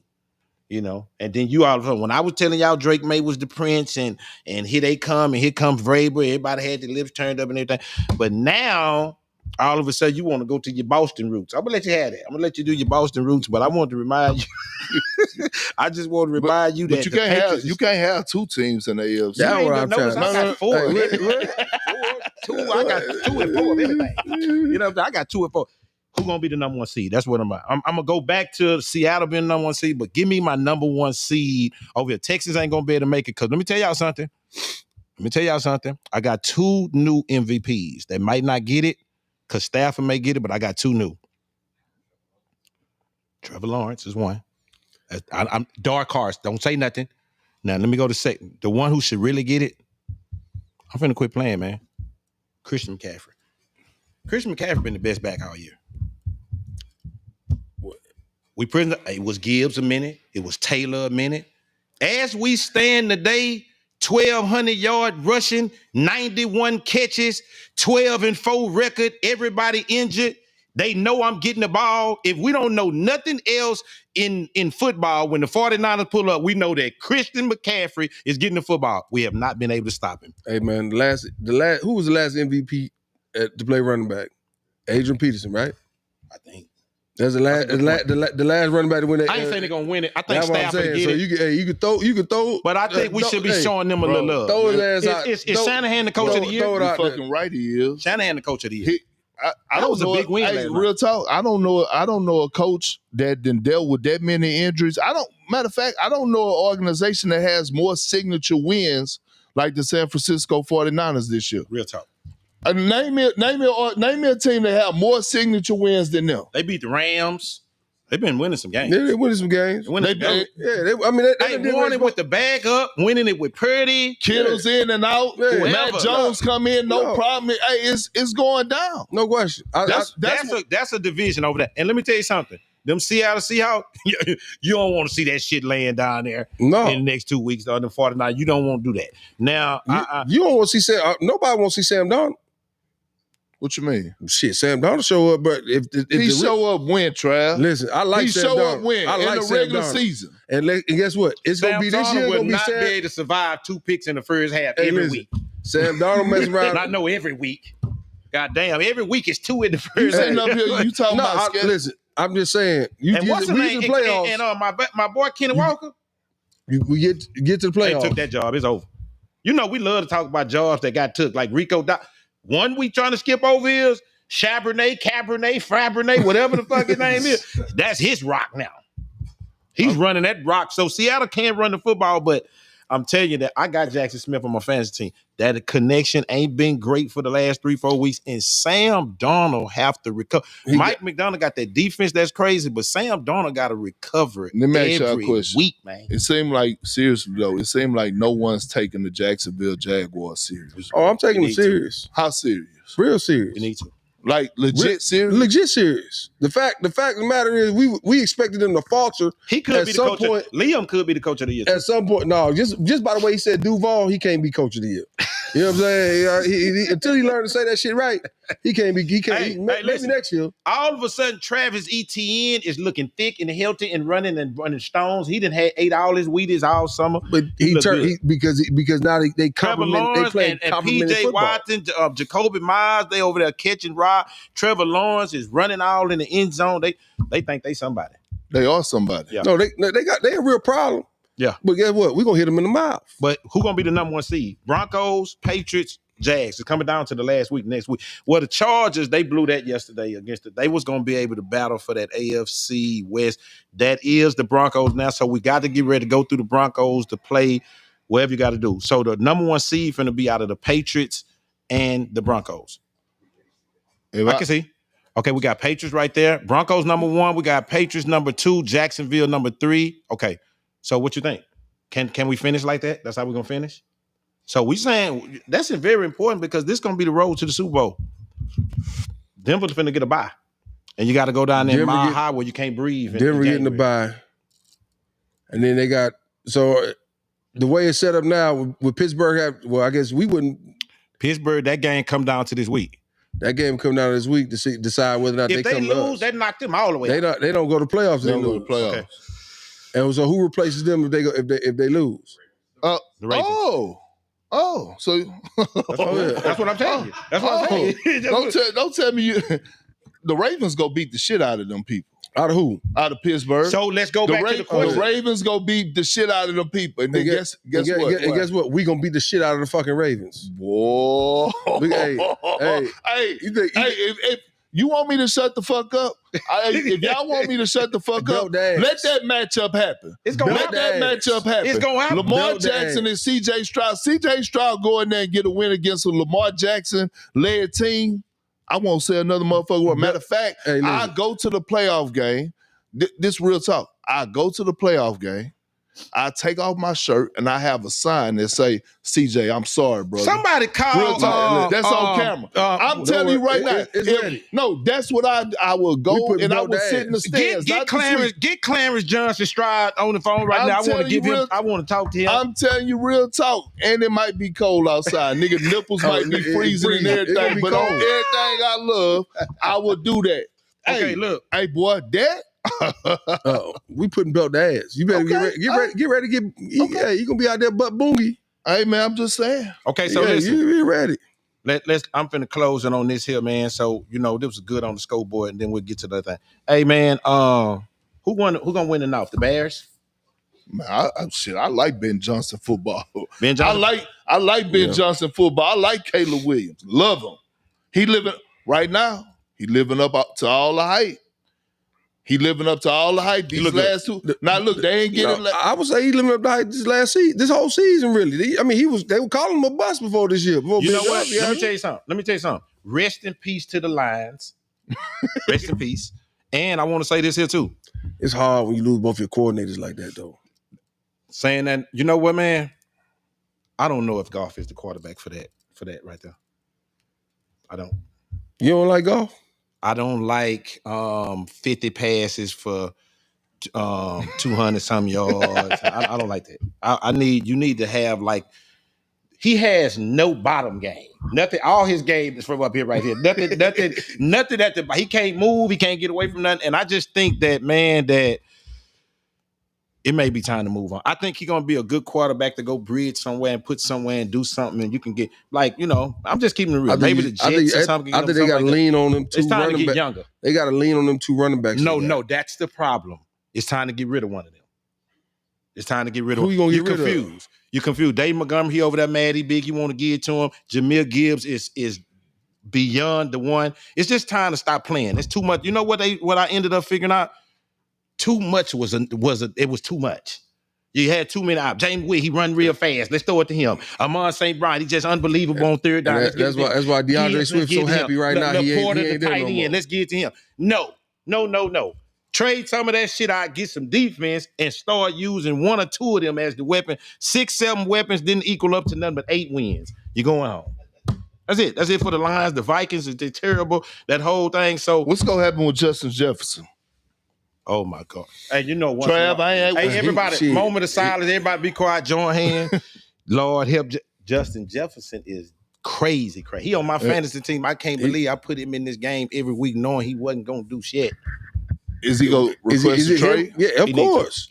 You know, and then you all of a sudden, when I was telling y'all Drake May was the prince, and here they come, and here comes Vrabel, everybody had their lips turned up and everything. But now, all of a sudden, you want to go to your Boston roots. I'm gonna let you have that. I'm gonna let you do your Boston roots, but I want to remind you. I just want to remind you that you can't have 2 teams in the AFC. That's what I'm trying. I got 4. I got 2 and 4 of everything. You know, I got 2 and 4. Who's going to be the number 1 seed? That's what I'm going to go back to Seattle being the number 1 seed, but give me my number 1 seed over here. Texas ain't going to be able to make it because let me tell y'all something. I got 2 new MVPs that might not get it because Stafford may get it, but I got 2 new. Trevor Lawrence is 1. I'm dark horse. Don't say nothing. Now, let me go to second. The one who should really get it, I'm finna quit playing, man. Christian McCaffrey. Christian McCaffrey been the best back all year. It was Gibbs a minute. It was Taylor a minute. As we stand today, 1,200-yard rushing, 91 catches, 12-4 record, everybody injured. They know I'm getting the ball. If we don't know nothing else in football, when the 49ers pull up, we know that Christian McCaffrey is getting the football. We have not been able to stop him. Hey, man, who was the last MVP to play running back? Adrian Peterson, right? I think. That's the last running back to win that. I ain't saying they're gonna win it. I think Stafford get so it. You could throw. But I think we should be showing them a little love. Throw his ass out. Is Shanahan the coach of the year? You're fucking right, he is. Shanahan the coach of the year. That was a big win. Hey, real talk. I don't know a coach that done dealt with that many injuries. Matter of fact, I don't know an organization that has more signature wins like the San Francisco 49ers this year. Real talk. Name me a team that have more signature wins than them. They beat the Rams. They've been winning some games. Yeah, they're winning some games. They won it with the bag up, winning it with Purdy. Kittle's in and out. Matt Jones come in, no problem. Hey, it's going down. No question. That's a division over there. And let me tell you something. Them Seattle Seahawks, you don't want to see that shit laying down there in the next 2 weeks. The 49, you don't want to do that. Now, you don't want to see Sam. Nobody wants to see Sam Darnold. What you mean? Shit, Sam Darnold show up, but if he show up, win, Trav. Listen, I like Sam Darnold. He show up, win in the regular season. And guess what? It's gonna be this year. Will not be able to survive 2 picks in the first half every week. Sam Darnold mess around. I know every week. God damn, every week is 2 in the first half. Up here, you talking about? Listen, I'm just saying. What's the name? Playoffs. And my boy Kenny Walker. We get to the playoffs. They took that job. It's over. You know we love to talk about jobs that got took, like Rico. One we trying to skip over is Cabernet, Fabernet, whatever the fuck his name is. That's his rock now. He's running that rock. So Seattle can't run the football, but I'm telling you that I got Jackson Smith on my fantasy team. That connection ain't been great for the last 3-4 weeks, and Sam Darnold have to recover. Mike McDonald got that defense that's crazy, but Sam Darnold got to recover Let me ask you a every question. week, man. It seemed like, seriously though, it seemed like no one's taking the Jacksonville Jaguars serious. Oh, I'm taking them serious. How serious? Real serious. You need to. Like legit serious? Legit serious. The fact of the matter is we expected them to falter. He could at be the some coach. point. Liam could be the coach of the year. At some point, no, just by the way he said Duval, he can't be coach of the year. You know what I'm saying? Until he learned to say that shit right, he can't be. Maybe listen, next year. All of a sudden, Travis Etienne is looking thick and healthy and running stones. He didn't have ate all his Wheaties all summer, but because now they compliment. They play and PJ Watson, Jacoby Myers. They over there catching rock. Trevor Lawrence is running all in the end zone. They think they somebody. They are somebody. Yeah. No, they a real problem. Yeah. But guess what? We're gonna hit them in the mouth. But who gonna be the number one seed? Broncos, Patriots, Jags. It's coming down to the last week, next week. Well, the Chargers, they blew that yesterday against it. They was gonna be able to battle for that AFC West. That is the Broncos now. So we got to get ready to go through the Broncos to play whatever you got to do. So the number one seed finna be out of the Patriots and the Broncos. I can see. Okay, we got Patriots right there. Broncos number 1. We got Patriots number 2. Jacksonville number 3. Okay. So what you think? Can we finish like that? That's how we're gonna finish. So we saying that's very important because this is gonna be the road to the Super Bowl. Denver's finna get a bye, and you got to go down there mile high where you can't breathe. Denver getting the bye, and then they got the way it's set up now with Pittsburgh. I guess we wouldn't. Pittsburgh, that game come down to this week. That game come down this week to decide whether or not if they come lose, they knock them all the way. They don't go to playoffs. They don't go to playoffs. Okay. And so who replaces them if they lose? The Ravens. So that's what I'm telling you. That's what I'm saying. Don't tell me the Ravens go beat the shit out of them people. Out of who? Out of Pittsburgh. So let's go back to the question. The Ravens go beat the shit out of them people. And then guess what? And guess what? We gonna beat the shit out of the fucking Ravens. Whoa. Hey, if you want me to shut the fuck up, if y'all want me to shut the fuck up, let that matchup happen. It's gonna let that matchup happen. It's gonna happen. Lamar Jackson and C.J. Stroud. C.J. Stroud go in there and get a win against a Lamar Jackson-led team. I won't say another motherfucker. Matter of fact, I go to the playoff game. This real talk. I go to the playoff game. I take off my shirt and I have a sign that say, CJ, I'm sorry, brother. Somebody call. Real talk. That's on camera. I'm telling you right now. It's ready. No, that's what I will go and I will sit in the stands. Get Clarence Johnson Stroud on the phone right now. I want to talk to him. I'm telling you real talk. And it might be cold outside. Nigga, nipples might be freezing and everything. But on everything I love, I will do that. Okay, look. Hey, boy, that. We putting belt to ass. You better get ready. You're gonna be out there butt boogie. Hey man, I'm just saying. Okay, so listen. You be ready. I'm finna close it on this here, man. So this was good on the scoreboard, and then we'll get to the other thing. Hey man, who gonna win the North? The Bears? Man, I like Ben Johnson football. Ben Johnson? I like Ben Johnson football. I like Caleb Williams. Love him. He living up to all the hype. He living up to all the hype. These last two. Now look, they ain't getting. I would say he living up to hype this whole season. Really, I mean, they were calling him a bust before this year. You know what? Let me tell you something. Rest in peace to the Lions. Rest in peace. And I want to say this here too. It's hard when you lose both your coordinators like that, though. Saying that, you know what, man? I don't know if Goff is the quarterback for that right there. I don't. You don't like Goff? I don't like 50 passes for 200 some yards. I don't like that. You need to have he has no bottom game. Nothing. All his game is from up here, right here. Nothing he can't move. He can't get away from nothing. And I just think that, man, that it may be time to move on. I think he's going to be a good quarterback to go bridge somewhere and put somewhere and do something, and you can get, I'm just keeping it real. Maybe the Jets or something. I think they got to lean on them two. It's time to get younger. They got to lean on them two running backs. No, that's the problem. It's time to get rid of one of them. It's time to get rid of who you going to get rid of? You're confused. Dave Montgomery, he over there mad, he big, you want to give it to him. Jameer Gibbs is beyond the one. It's just time to stop playing. It's too much. You know what I ended up figuring out? Too much was too much. You had too many out. James Witt, he run real fast. Let's throw it to him. Amon St. Brown, he just unbelievable on third down. That's why DeAndre Swift's so happy right now. He ain't there no more. Let's get it to him. No. Trade some of that shit out, get some defense, and start using one or two of them as the weapon. 6, 7 weapons didn't equal up to nothing but 8 wins. You're going home. That's it. That's it for the Lions. The Vikings, they're terrible. That whole thing. So what's gonna happen with Justin Jefferson? Oh my God. Hey, you know what? Trav, hey, everybody, moment of silence. Everybody be quiet, join hands. Lord help Justin Jefferson is crazy. He on my fantasy team. I can't believe I put him in this game every week knowing he wasn't gonna do shit. Is he gonna request a trade? Yeah, of course.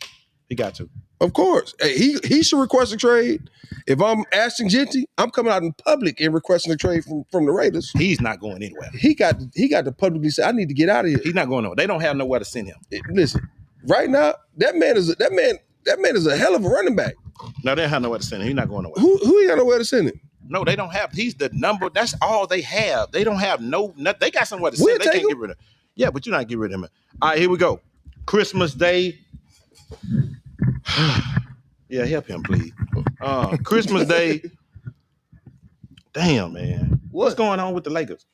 He got to. Of course. Hey, he should request a trade. If I'm Ashton Genty, I'm coming out in public and requesting a trade from the Raiders. He's not going anywhere. He got to publicly say, I need to get out of here. He's not going nowhere. They don't have nowhere to send him. Listen, right now, that man is a hell of a running back. No, they don't have nowhere to send him. He's not going nowhere. Who ain't got nowhere to send him? No, they don't have. He's the number. That's all they have. They don't have they got somewhere to send. They can't get rid of him. Yeah, but you're not getting rid of him. All right, here we go. Christmas Day. Yeah, help him, please. Christmas Day. Damn, man. What's going on with the Lakers?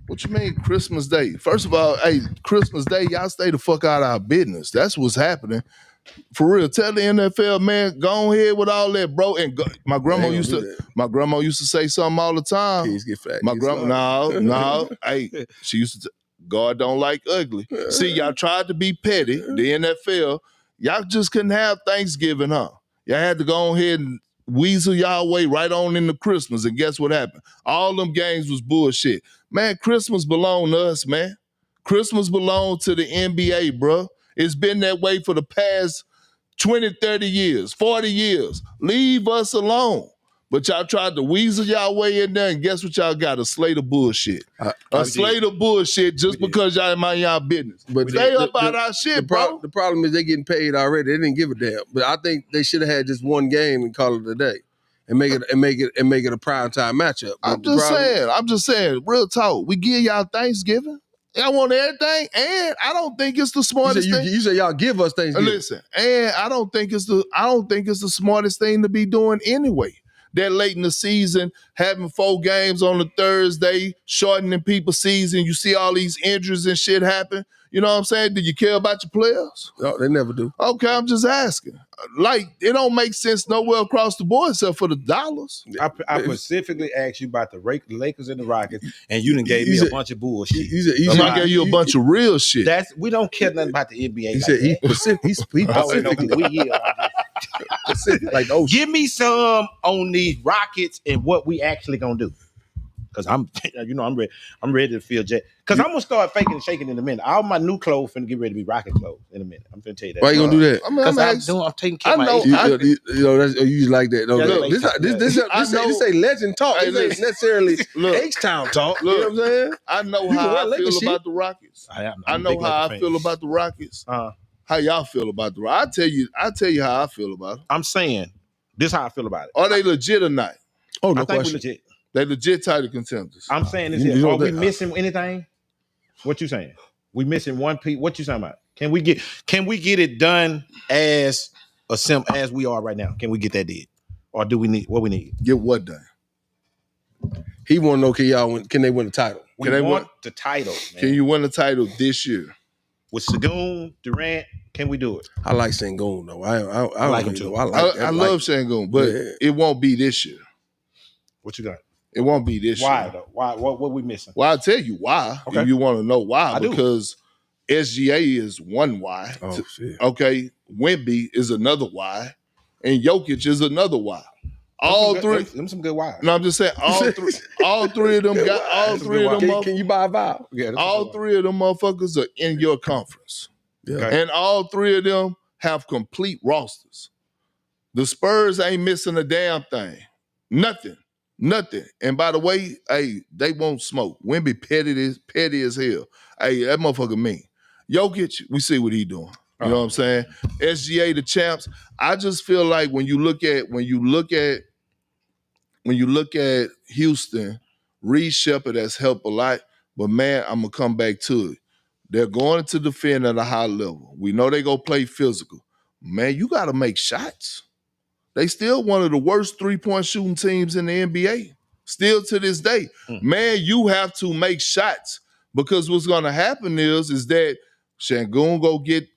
What you mean Christmas Day? First of all, hey, Christmas Day, y'all stay the fuck out of our business. That's what's happening. For real, tell the NFL, man, go ahead with all that, bro. And my grandma used to say something all the time. Kids get fat. My grandma, no. Hey, she used to God don't like ugly. See, y'all tried to be petty, the NFL. Y'all just couldn't have Thanksgiving, huh? Y'all had to go ahead and weasel y'all way right on into Christmas. And guess what happened? All them games was bullshit. Man, Christmas belong to us, man. Christmas belong to the NBA, bro. It's been that way for the past 20, 30 years, 40 years. Leave us alone. But y'all tried to weasel y'all way in there, and guess what y'all got? A slate of bullshit. A slate of bullshit just because y'all mind y'all business. But stay up out our shit, bro. The problem is they getting paid already. They didn't give a damn. But I think they should have had just one game and call it a day. And make it a prime time matchup. I'm just saying, real talk. We give y'all Thanksgiving. Y'all want everything, and I don't think it's the smartest thing. You say y'all give us Thanksgiving. Listen, and I don't think it's the smartest thing to be doing anyway. That late in the season, having 4 games on a Thursday, shortening people's season. You see all these injuries and shit happen. You know what I'm saying? Do you care about your players? No, they never do. Okay, I'm just asking. Like, it don't make sense nowhere across the board except for the dollars. I specifically asked you about the Lakers and the Rockets, and you done gave me a bunch of bullshit. I gave you a bunch of real shit. We don't care nothing about the NBA. He said he specifically. Like, give me some on these Rockets and what we actually gonna do. Cause I'm ready to feel jet. Cause I'm gonna start faking and shaking in a minute. All my new clothes finna get ready to be Rocket clothes in a minute. I'm finna tell you that. Why you gonna do that? I'm taking care of my age. You know, that's you like that. No, look, this ain't legend talk. This ain't necessarily H-Town talk. Look, you know what I'm saying? I know how I feel about the Rockets. I know how I feel about the Rockets. How y'all feel about the Rockets? I'll tell you how I feel about it. I'm saying this is how I feel about it. Are they legit or not? Oh, no I think question. we're legit. They legit title contenders. I'm saying this here. Are we missing anything? What you saying? We missing one piece. What you talking about? Can we get it done as as we are right now? Can we get that did? Or do we need what we need? Get what done? He want to know can they win the title? We want the title, man. Can you win the title this year? With Sengun, Durant, can we do it? I like Sengun though. I like him too. I love Sengun, but it won't be this year. What you got? It won't be this year. Why though? Why? What we missing? Well, I'll tell you why. Okay. If you want to know why, I because SGA is one why. Oh, shit. Okay, Wemby is another why, and Jokic is another why. All three. Them some good whys. No, I'm just saying all three of them got all three of them. Can you buy a vibe? Yeah, all 3 of them motherfuckers are in your conference. Yeah. Okay. And all 3 of them have complete rosters. The Spurs ain't missing a damn thing. Nothing. And by the way, hey, they won't smoke. Wemby petty as hell. Hey, that motherfucker mean. Jokic, we see what he doing. You know what I'm saying? SGA, the champs. I just feel like when you look at Houston, Reed Shepherd has helped a lot. But man, I'm gonna come back to it. They're going to defend at a high level. We know they go play physical. man, you got to make shots. They still one of the worst three-point shooting teams in the NBA. Still to this day. Man, you have to make shots because what's gonna happen is that Şengün go get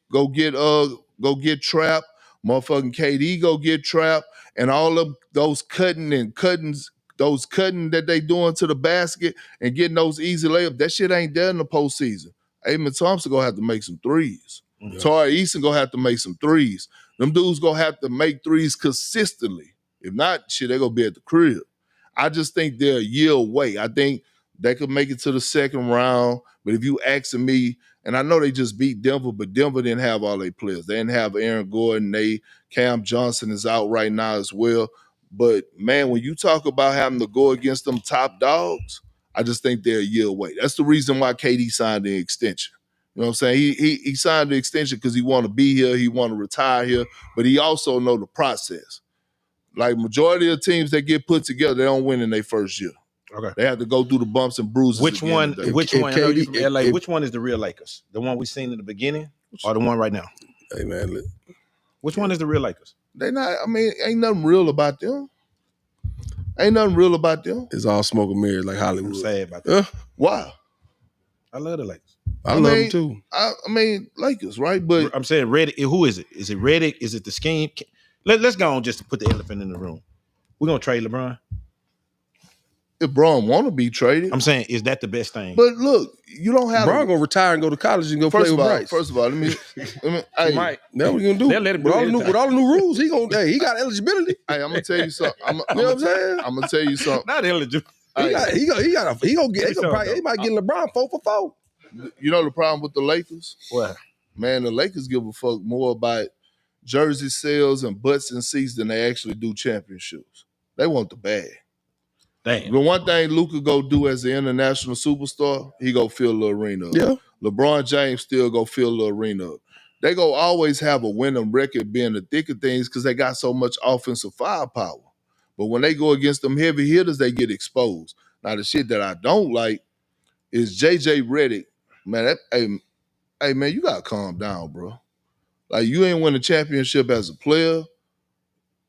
trapped, motherfucking KD go get trapped, and all of those cutting that they doing to the basket and getting those easy layups, that shit ain't there in the postseason. Amen Thompson gonna have to make some threes. Tari Eason gonna have to make some threes. Them dudes gonna have to make threes consistently. If not, shit, they gonna be at the crib. I just think they're a year away. I think they could make it to the second round. But if you asking me, and I know they just beat Denver, but Denver didn't have all their players. They didn't have Aaron Gordon. Cam Johnson is out right now as well. But, man, when you talk about having to go against them top dogs, I just think they're a year away. That's the reason why KD signed the extension. You know what I'm saying? He signed the extension because he want to be here. He want to retire here. But he also know the process. Like majority of teams that get put together, they don't win in their first year. Okay. They have to go through the bumps and bruises. Which one? I know you from LA. Which one is the real Lakers? The one we seen in the beginning, or the one right now? Hey man, which one is the real Lakers? They not. I mean, ain't nothing real about them. Ain't nothing real about them. It's all smoke and mirrors like Hollywood. I'm sad about that. Why? I love the Lakers. I love them too. I mean, Lakers, right? But I'm saying Reddick. Who is it? Is it Reddick? Is it the scheme? Let's go on just to put the elephant in the room. We're gonna trade LeBron. If Braun want to be traded, I'm saying, is that the best thing? But look, you don't have Braun gonna retire and go to college and go play with Bryce. First of all, let me hey, Mike, that's what you gonna do. Let him with all the new rules, he got eligibility. Hey, I'm gonna tell you something. You know what I'm saying? I'm gonna tell you something. Not eligible. He might get LeBron 4 for 4. You know the problem with the Lakers? What? Man, the Lakers give a fuck more about jersey sales and butts and seats than they actually do championships. They want the bag. Damn. The one thing Luka go do as an international superstar, he go fill the arena up. Yeah. LeBron James still go fill the arena up. They go always have a winning record being the thick of things because they got so much offensive firepower. But when they go against them heavy hitters, they get exposed. Now, the shit that I don't like is JJ Redick. Man, hey, man, you got to calm down, bro. Like, you ain't win a championship as a player.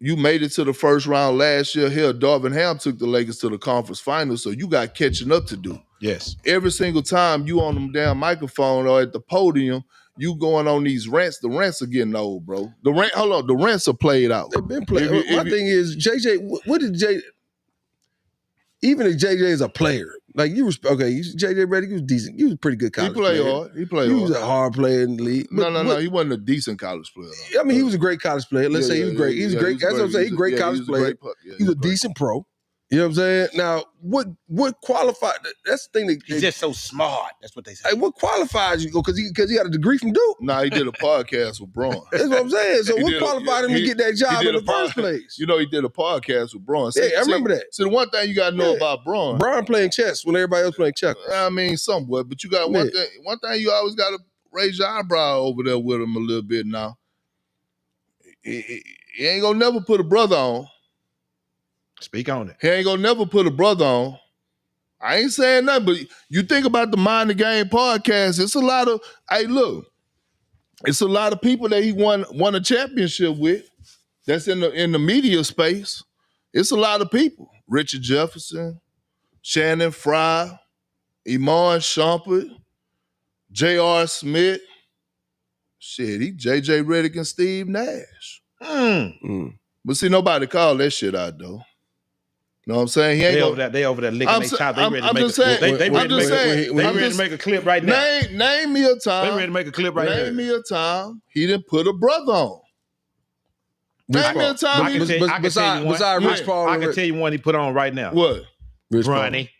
You made it to the first round last year. Hell, Darvin Ham took the Lakers to the conference finals, so you got catching up to do. Yes. Every single time you on them damn microphone or at the podium, you going on these rants. The rants are getting old, bro. The rants are played out. They've been played. My thing is, JJ, what did JJ, even if JJ is a player, like you was, JJ Redick, he was decent. He was a pretty good college player. He played hard. He was a hard player in the league. No. He wasn't a decent college player. I mean, he was a great college player. Let's say he was great. He was great. That's what I'm saying. He's a great college player. He's a decent pro. You know what I'm saying? Now, what qualified? That's the thing. He's just so smart. That's what they say. Hey, what qualifies you? Because he got a degree from Duke. Nah, he did a podcast with Braun. That's what I'm saying. So what qualified him to get that job in the first place? You know, he did a podcast with Braun. Yeah, I remember that. So the one thing you got to know about Braun. Braun playing chess when everybody else playing checkers. I mean, somewhat. But you got one thing you always got to raise your eyebrow over there with him a little bit now. He ain't going to never put a brother on. Speak on it. He ain't gonna never put a brother on. I ain't saying nothing, but you think about the Mind the Game podcast, it's a lot of, it's a lot of people that he won a championship with that's in the media space. It's a lot of people. Richard Jefferson, Shannon Fry, Iman Shumpert, J.R. Smith. Shit, he J.J. Redick and Steve Nash. But see, nobody called that shit out, though. You know what I'm saying? They over there licking their chops. They ready to make a clip right now. Name me a time. They ready to make a clip right now. Name me a time he didn't put a brother on. Name me a time besides Rich Paul. I can tell you one he put on right now. What? Bronny.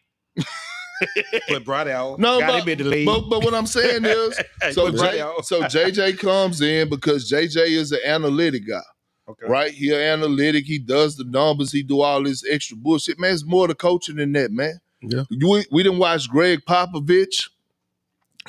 Put Brody out. No, got him in the league. But what I'm saying is, so JJ comes in because JJ is an analytic guy. Okay. Right? He an analytic. He does the numbers. He do all this extra bullshit. Man, it's more to coaching than that, man. Yeah. We didn't watch Greg Popovich.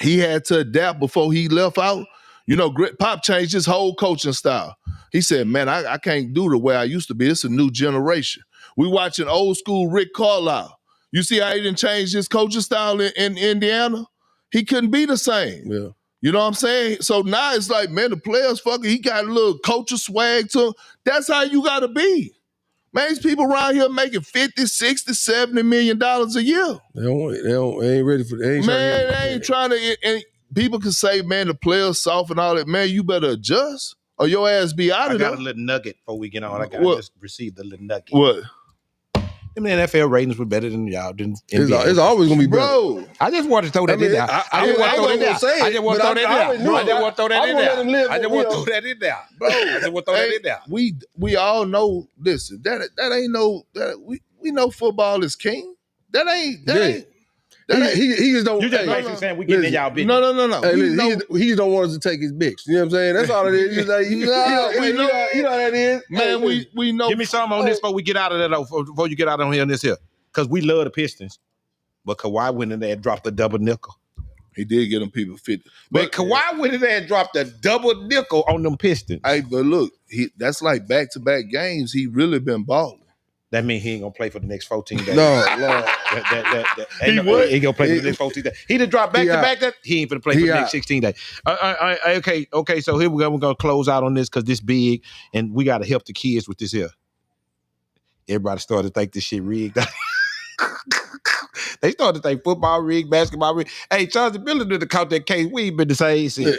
He had to adapt before he left out. You know, Pop changed his whole coaching style. He said, man, I can't do the way I used to be. It's a new generation. We watching old school Rick Carlisle. You see how he didn't change his coaching style in Indiana? He couldn't be the same. Yeah. You know what I'm saying? So now it's like, man, the players fucking, he got a little culture swag to him. That's how you got to be. Man, these people around here making 50, 60, 70 million dollars a year. They ain't ready for that. Man, they ain't trying to, and people can say, man, the players soft and all that. Man, you better adjust or your ass be out of there. I got a little nugget before we get on. I just received a little nugget. What? I mean, NFL ratings were better than y'all. It's always gonna be better. Bro, I just wanted to throw that in there. I just want to throw that in there. I just want to throw that in there. I just want to throw that in there. I just want to throw that in there. Bro, I just want to throw that in there. We all know, listen, that ain't no, we know football is king. That ain't. He just don't. You just basically saying we getting in y'all business. No. Hey, he just don't want us to take his bitch. You know what I'm saying? That's all it is. He's like, you know how that is. Man, we know. Give me something on this before we get out of that, though, before you get out on here on this here. Because we love the Pistons. But Kawhi went in there and dropped a double nickel. He did get them people 50. But Kawhi went in there and dropped a double nickel on them Pistons. Hey, but look, that's like back-to-back games. He really been balling. That means he ain't gonna play for the next 14 days. No. He ain't gonna play for the next 14 days. He done dropped back to back. That he ain't gonna play for the next 16 days. Okay. So here we go. We're gonna close out on this because this big, and we gotta help the kids with this here. Everybody started to think this shit rigged. They started to think football rigged, basketball rigged. Hey, Charles Billy did caught that case. We ain't been the same since.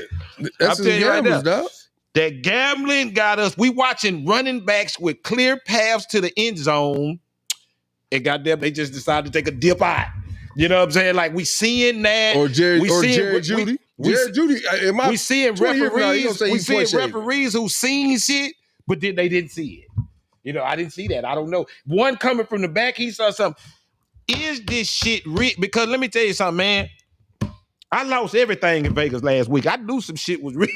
That's the gamblers, dog. That gambling got us. We watching running backs with clear paths to the end zone. And goddamn, they just decided to take a dip out. You know what I'm saying? Like we seeing that. Or Jared Judy. Jared Judy. We seeing referees. We seeing referees who seen shit, but then they didn't see it. You know, I didn't see that. I don't know. One coming from the back, he saw something. Is this shit rigged? Because let me tell you something, man. I lost everything in Vegas last week. I knew some shit was rigged.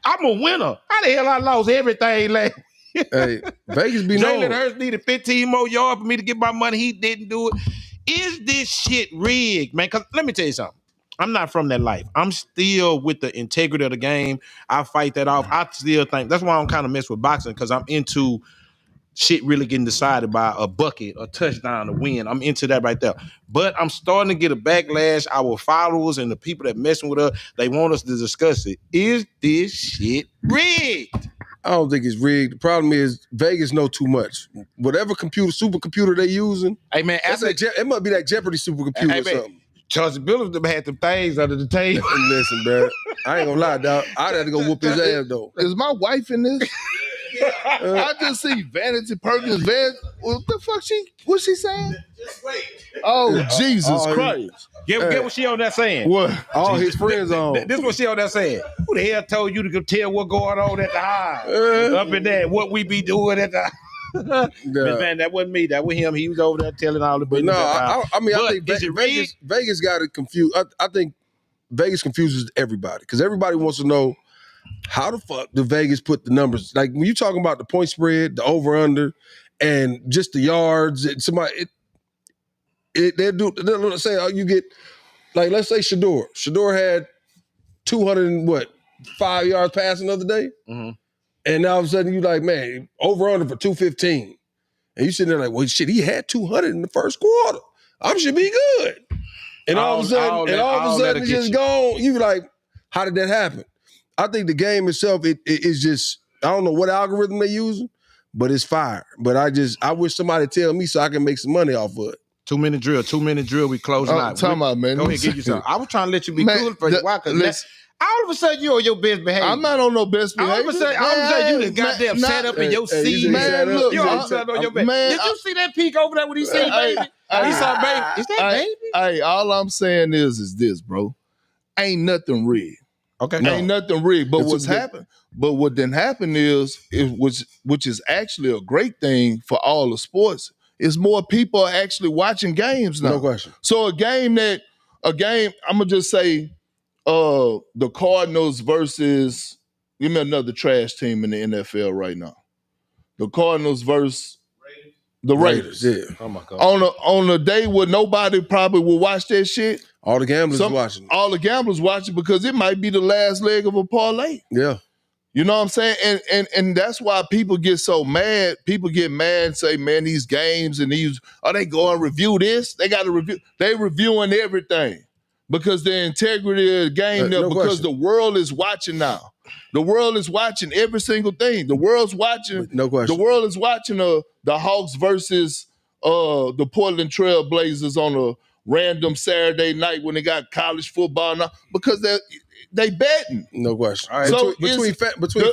I'm a winner. How the hell I lost everything last week? Hey, Vegas be known. Jalen Hurts needed 15 more yards for me to get my money. He didn't do it. Is this shit rigged, man? Because let me tell you something. I'm not from that life. I'm still with the integrity of the game. I fight that off. I still think that's why I'm kind of mess with boxing because I'm into shit really getting decided by a bucket, a touchdown, a win. I'm into that right there. But I'm starting to get a backlash. Our followers and the people that messing with us, they want us to discuss it. Is this shit rigged? I don't think it's rigged. The problem is Vegas know too much. Whatever supercomputer they using, hey man, it must be that Jeopardy supercomputer or something. Charles Billups had them things under the table. Listen, bro, I ain't gonna lie, dog. I'd have to go whoop his ass though. Is my wife in this? I just see Vanity Perkins. What the fuck? What's she saying? Just wait. Oh, Jesus Christ. Get what she on there saying. What? All his friends on. This what she on there saying. Who the hell told you to go tell what going on at the high? Up in there, what we be doing at the Man, that wasn't me. That was him. He was over there telling all the business. No, I think Vegas got it confused. I think Vegas confuses everybody because everybody wants to know how the fuck did Vegas put the numbers? Like when you talking about the point spread, the over under, and just the yards. They'll say you get like let's say Shador. Shador had 205 yards passing the other day. Mm-hmm. And now all of a sudden you like, man, over under for 215. And you sitting there like, well, shit, he had 200 in the first quarter. I should be good. And all of a sudden it's just gone. You like, how did that happen? I think the game itself, it is just, I don't know what algorithm they're using, but it's fire. But I wish somebody tell me so I can make some money off of it. 2 minute drill. We closing out. Talking about, man. Go ahead, get you something. I was trying to let you be cool for a while because all of a sudden you on your best behavior. I'm not on no best behavior. All of a sudden you just goddamn sat up in your seat. Man, look, you all of a sudden on your best. Did you see that peak over there when he seen baby? He saw baby. Is that baby? Hey, all I'm saying is this, bro. Ain't nothing rigged. Okay. Ain't nothing rigged. But what's happened? But what then happened is which is actually a great thing for all the sports, is more people are actually watching games now. No question. So a game, I'm gonna just say the Cardinals versus, give me another trash team in the NFL right now. The Cardinals versus the Raiders. Yeah. Oh my God. On a day where nobody probably will watch that shit. All the gamblers watching. All the gamblers watching because it might be the last leg of a parlay. Yeah. You know what I'm saying? And that's why people get so mad. People get mad and say, man, these games and they go and review this. They got to review. They reviewing everything. because the integrity of the game there, no because question. the world is watching now. The world is watching every single thing. The world's watching. No question. The world is watching the Hawks versus the Portland Trail Blazers on a random Saturday night when they got college football now because they betting. No question. All right. So between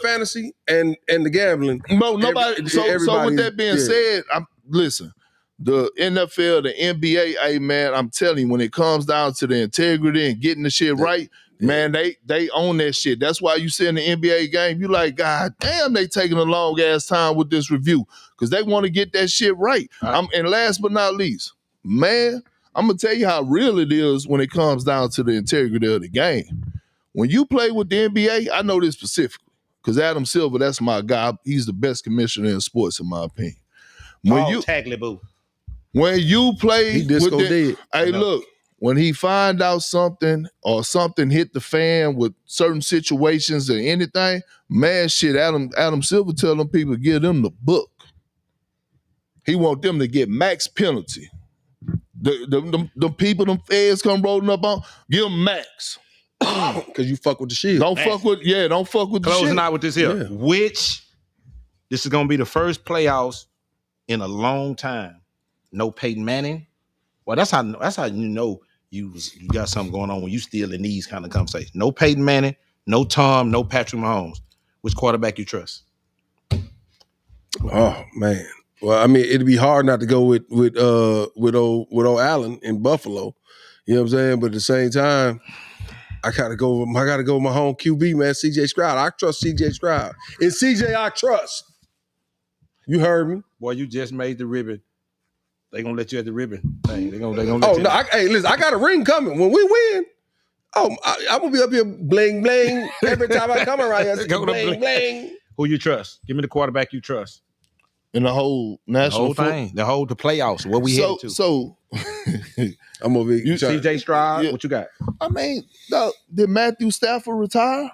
fantasy and the gambling. No, nobody. So with that being said, listen. The NFL, the NBA, hey man, I'm telling you, when it comes down to the integrity and getting the shit right, man, they own that shit. That's why you see in the NBA game, you like, God damn, they taking a long ass time with this review because they want to get that shit right. And last but not least, man, I'm gonna tell you how real it is when it comes down to the integrity of the game. When you play with the NBA, I know this specifically because Adam Silver, that's my guy. He's the best commissioner in sports, in my opinion. When you play, he disco with dead. Hey, look, when he find out something or something hit the fan with certain situations or anything, man, shit, Adam Silver tell them people give them the book. He want them to get max penalty. The people, them feds come rolling up on, give them max. Because you fuck with the shit. Don't fuck with the shit. Closing out with this here. Yeah. This is gonna be the first playoffs in a long time. No Peyton Manning. Well, that's how you know you got something going on when you still in these kind of conversations. No Peyton Manning, no Tom, no Patrick Mahomes. Which quarterback you trust? Oh man. Well, I mean, it'd be hard not to go with old Allen in Buffalo. You know what I'm saying? But at the same time, I gotta go with my home QB, man, CJ Stroud. I trust CJ Stroud. It's CJ I trust. You heard me. Boy, you just made the ribbon. They gonna let you at the ribbon thing. They gonna let you. No! Hey, listen, I got a ring coming when we win. Oh, I'm gonna be up here bling bling every time I come around here. Bling bling. Who you trust? Give me the quarterback you trust. In the whole national thing, the playoffs. What we headed to? So I'm gonna be CJ Stroud. Yeah. What you got? I mean, did Matthew Stafford retire?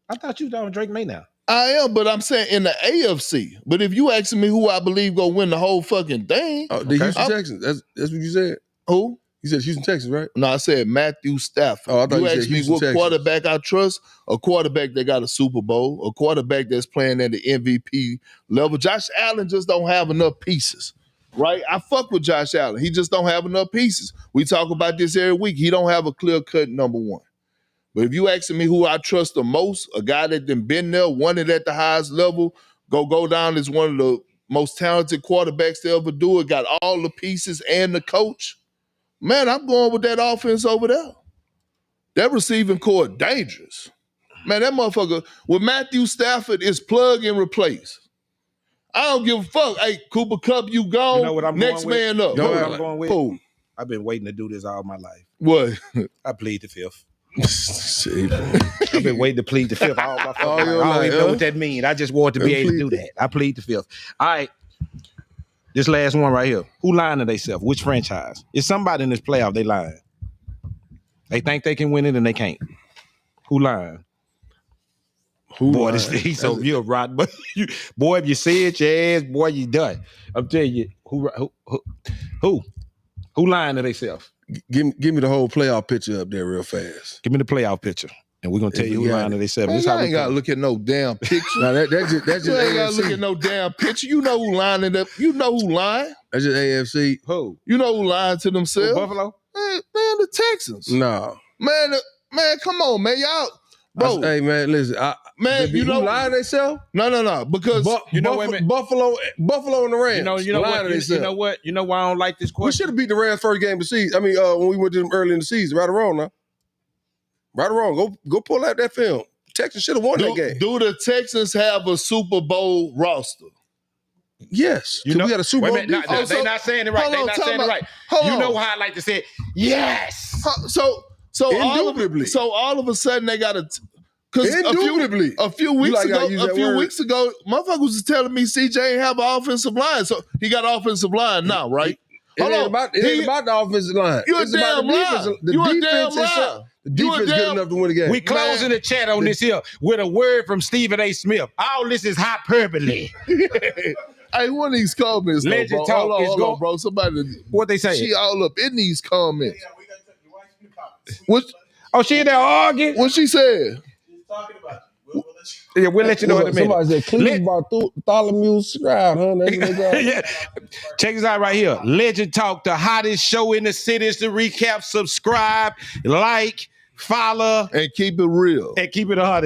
I thought you done Drake May now. I am, but I'm saying in the AFC. But if you asking me who I believe gonna win the whole fucking thing, the Houston Texans. That's what you said. Who? You said Houston Texans, right? No, I said Matthew Stafford. Oh, I thought you asked said me Houston what Texans. quarterback I trust. A quarterback that got a Super Bowl. A quarterback that's playing at the MVP level. Josh Allen just don't have enough pieces. Right? I fuck with Josh Allen. He just don't have enough pieces. We talk about this every week. He don't have a clear-cut number one. But if you asking me who I trust the most, a guy that done been there, won it at the highest level, go down as one of the most talented quarterbacks to ever do it, got all the pieces and the coach, man, I'm going with that offense over there. That receiving core dangerous. Man, that motherfucker, with Matthew Stafford, is plug and replace. I don't give a fuck. Hey, Cooper Kupp, you gone. You know what I'm next going man up. You know what I'm going with? Who? I've been waiting to do this all my life. What? I plead the fifth. I've been waiting to plead the fifth all my fucking life. I don't even know what that means. I just want to be able to do that. I plead the fifth. All right. This last one right here. Who lying to themselves? Which franchise? Is somebody in this playoff they lying? They think they can win it and they can't. Who lying? Boy, he's so you're right. But boy, if you say it, your ass, boy, you done. I'm telling you, who lying to themselves? Give me the whole playoff picture up there real fast. Give me the playoff picture, and we're gonna tell you who lying to themselves. Man, I ain't gotta look at no damn picture. No, that's just you ain't gotta AFC. look at no damn picture. You know who lying it up. You know who lying. That's just AFC. Who? You know who lying to themselves. Buffalo? Man, the Texans. No. Man, come on, man. Y'all, bro. Hey, man, listen. You know lying to themselves? No. Because Buffalo and the Rams. You know what? You know why I don't like this question? We should have beat the Rams first game of the season. I mean, when we went to them early in the season. Right or wrong now? Right or wrong? Go pull out that film. Texans should have won that game. Do the Texans have a Super Bowl roster? Yes. We got a Super Bowl. They're not saying it right. They're not saying it right. You know how I like to say it. Yes. So indubitably. All of a sudden they got indubitably. A few weeks ago, motherfuckers was telling me CJ ain't have an offensive line. So he got an offensive line now, right? It ain't about the offensive line. You a damn liar. You a damn liar. The defense good enough to win the game. We closing the chat on this here with a word from Stephen A. Smith. All this is hyperbole. Hey, one of these comments, Legend bro. talk Hold on, bro. Somebody, what they say? She all up in these comments. What? Oh, she in there arguing? What she said? Yeah, we'll let you know in a minute. Somebody said Cleveland Bartholomew Scribe, huh? That's what they got. Yeah. Check this out right here. Legend Talk, the hottest show in the cities. To recap, subscribe, like, follow, And keep it real. and keep it 100.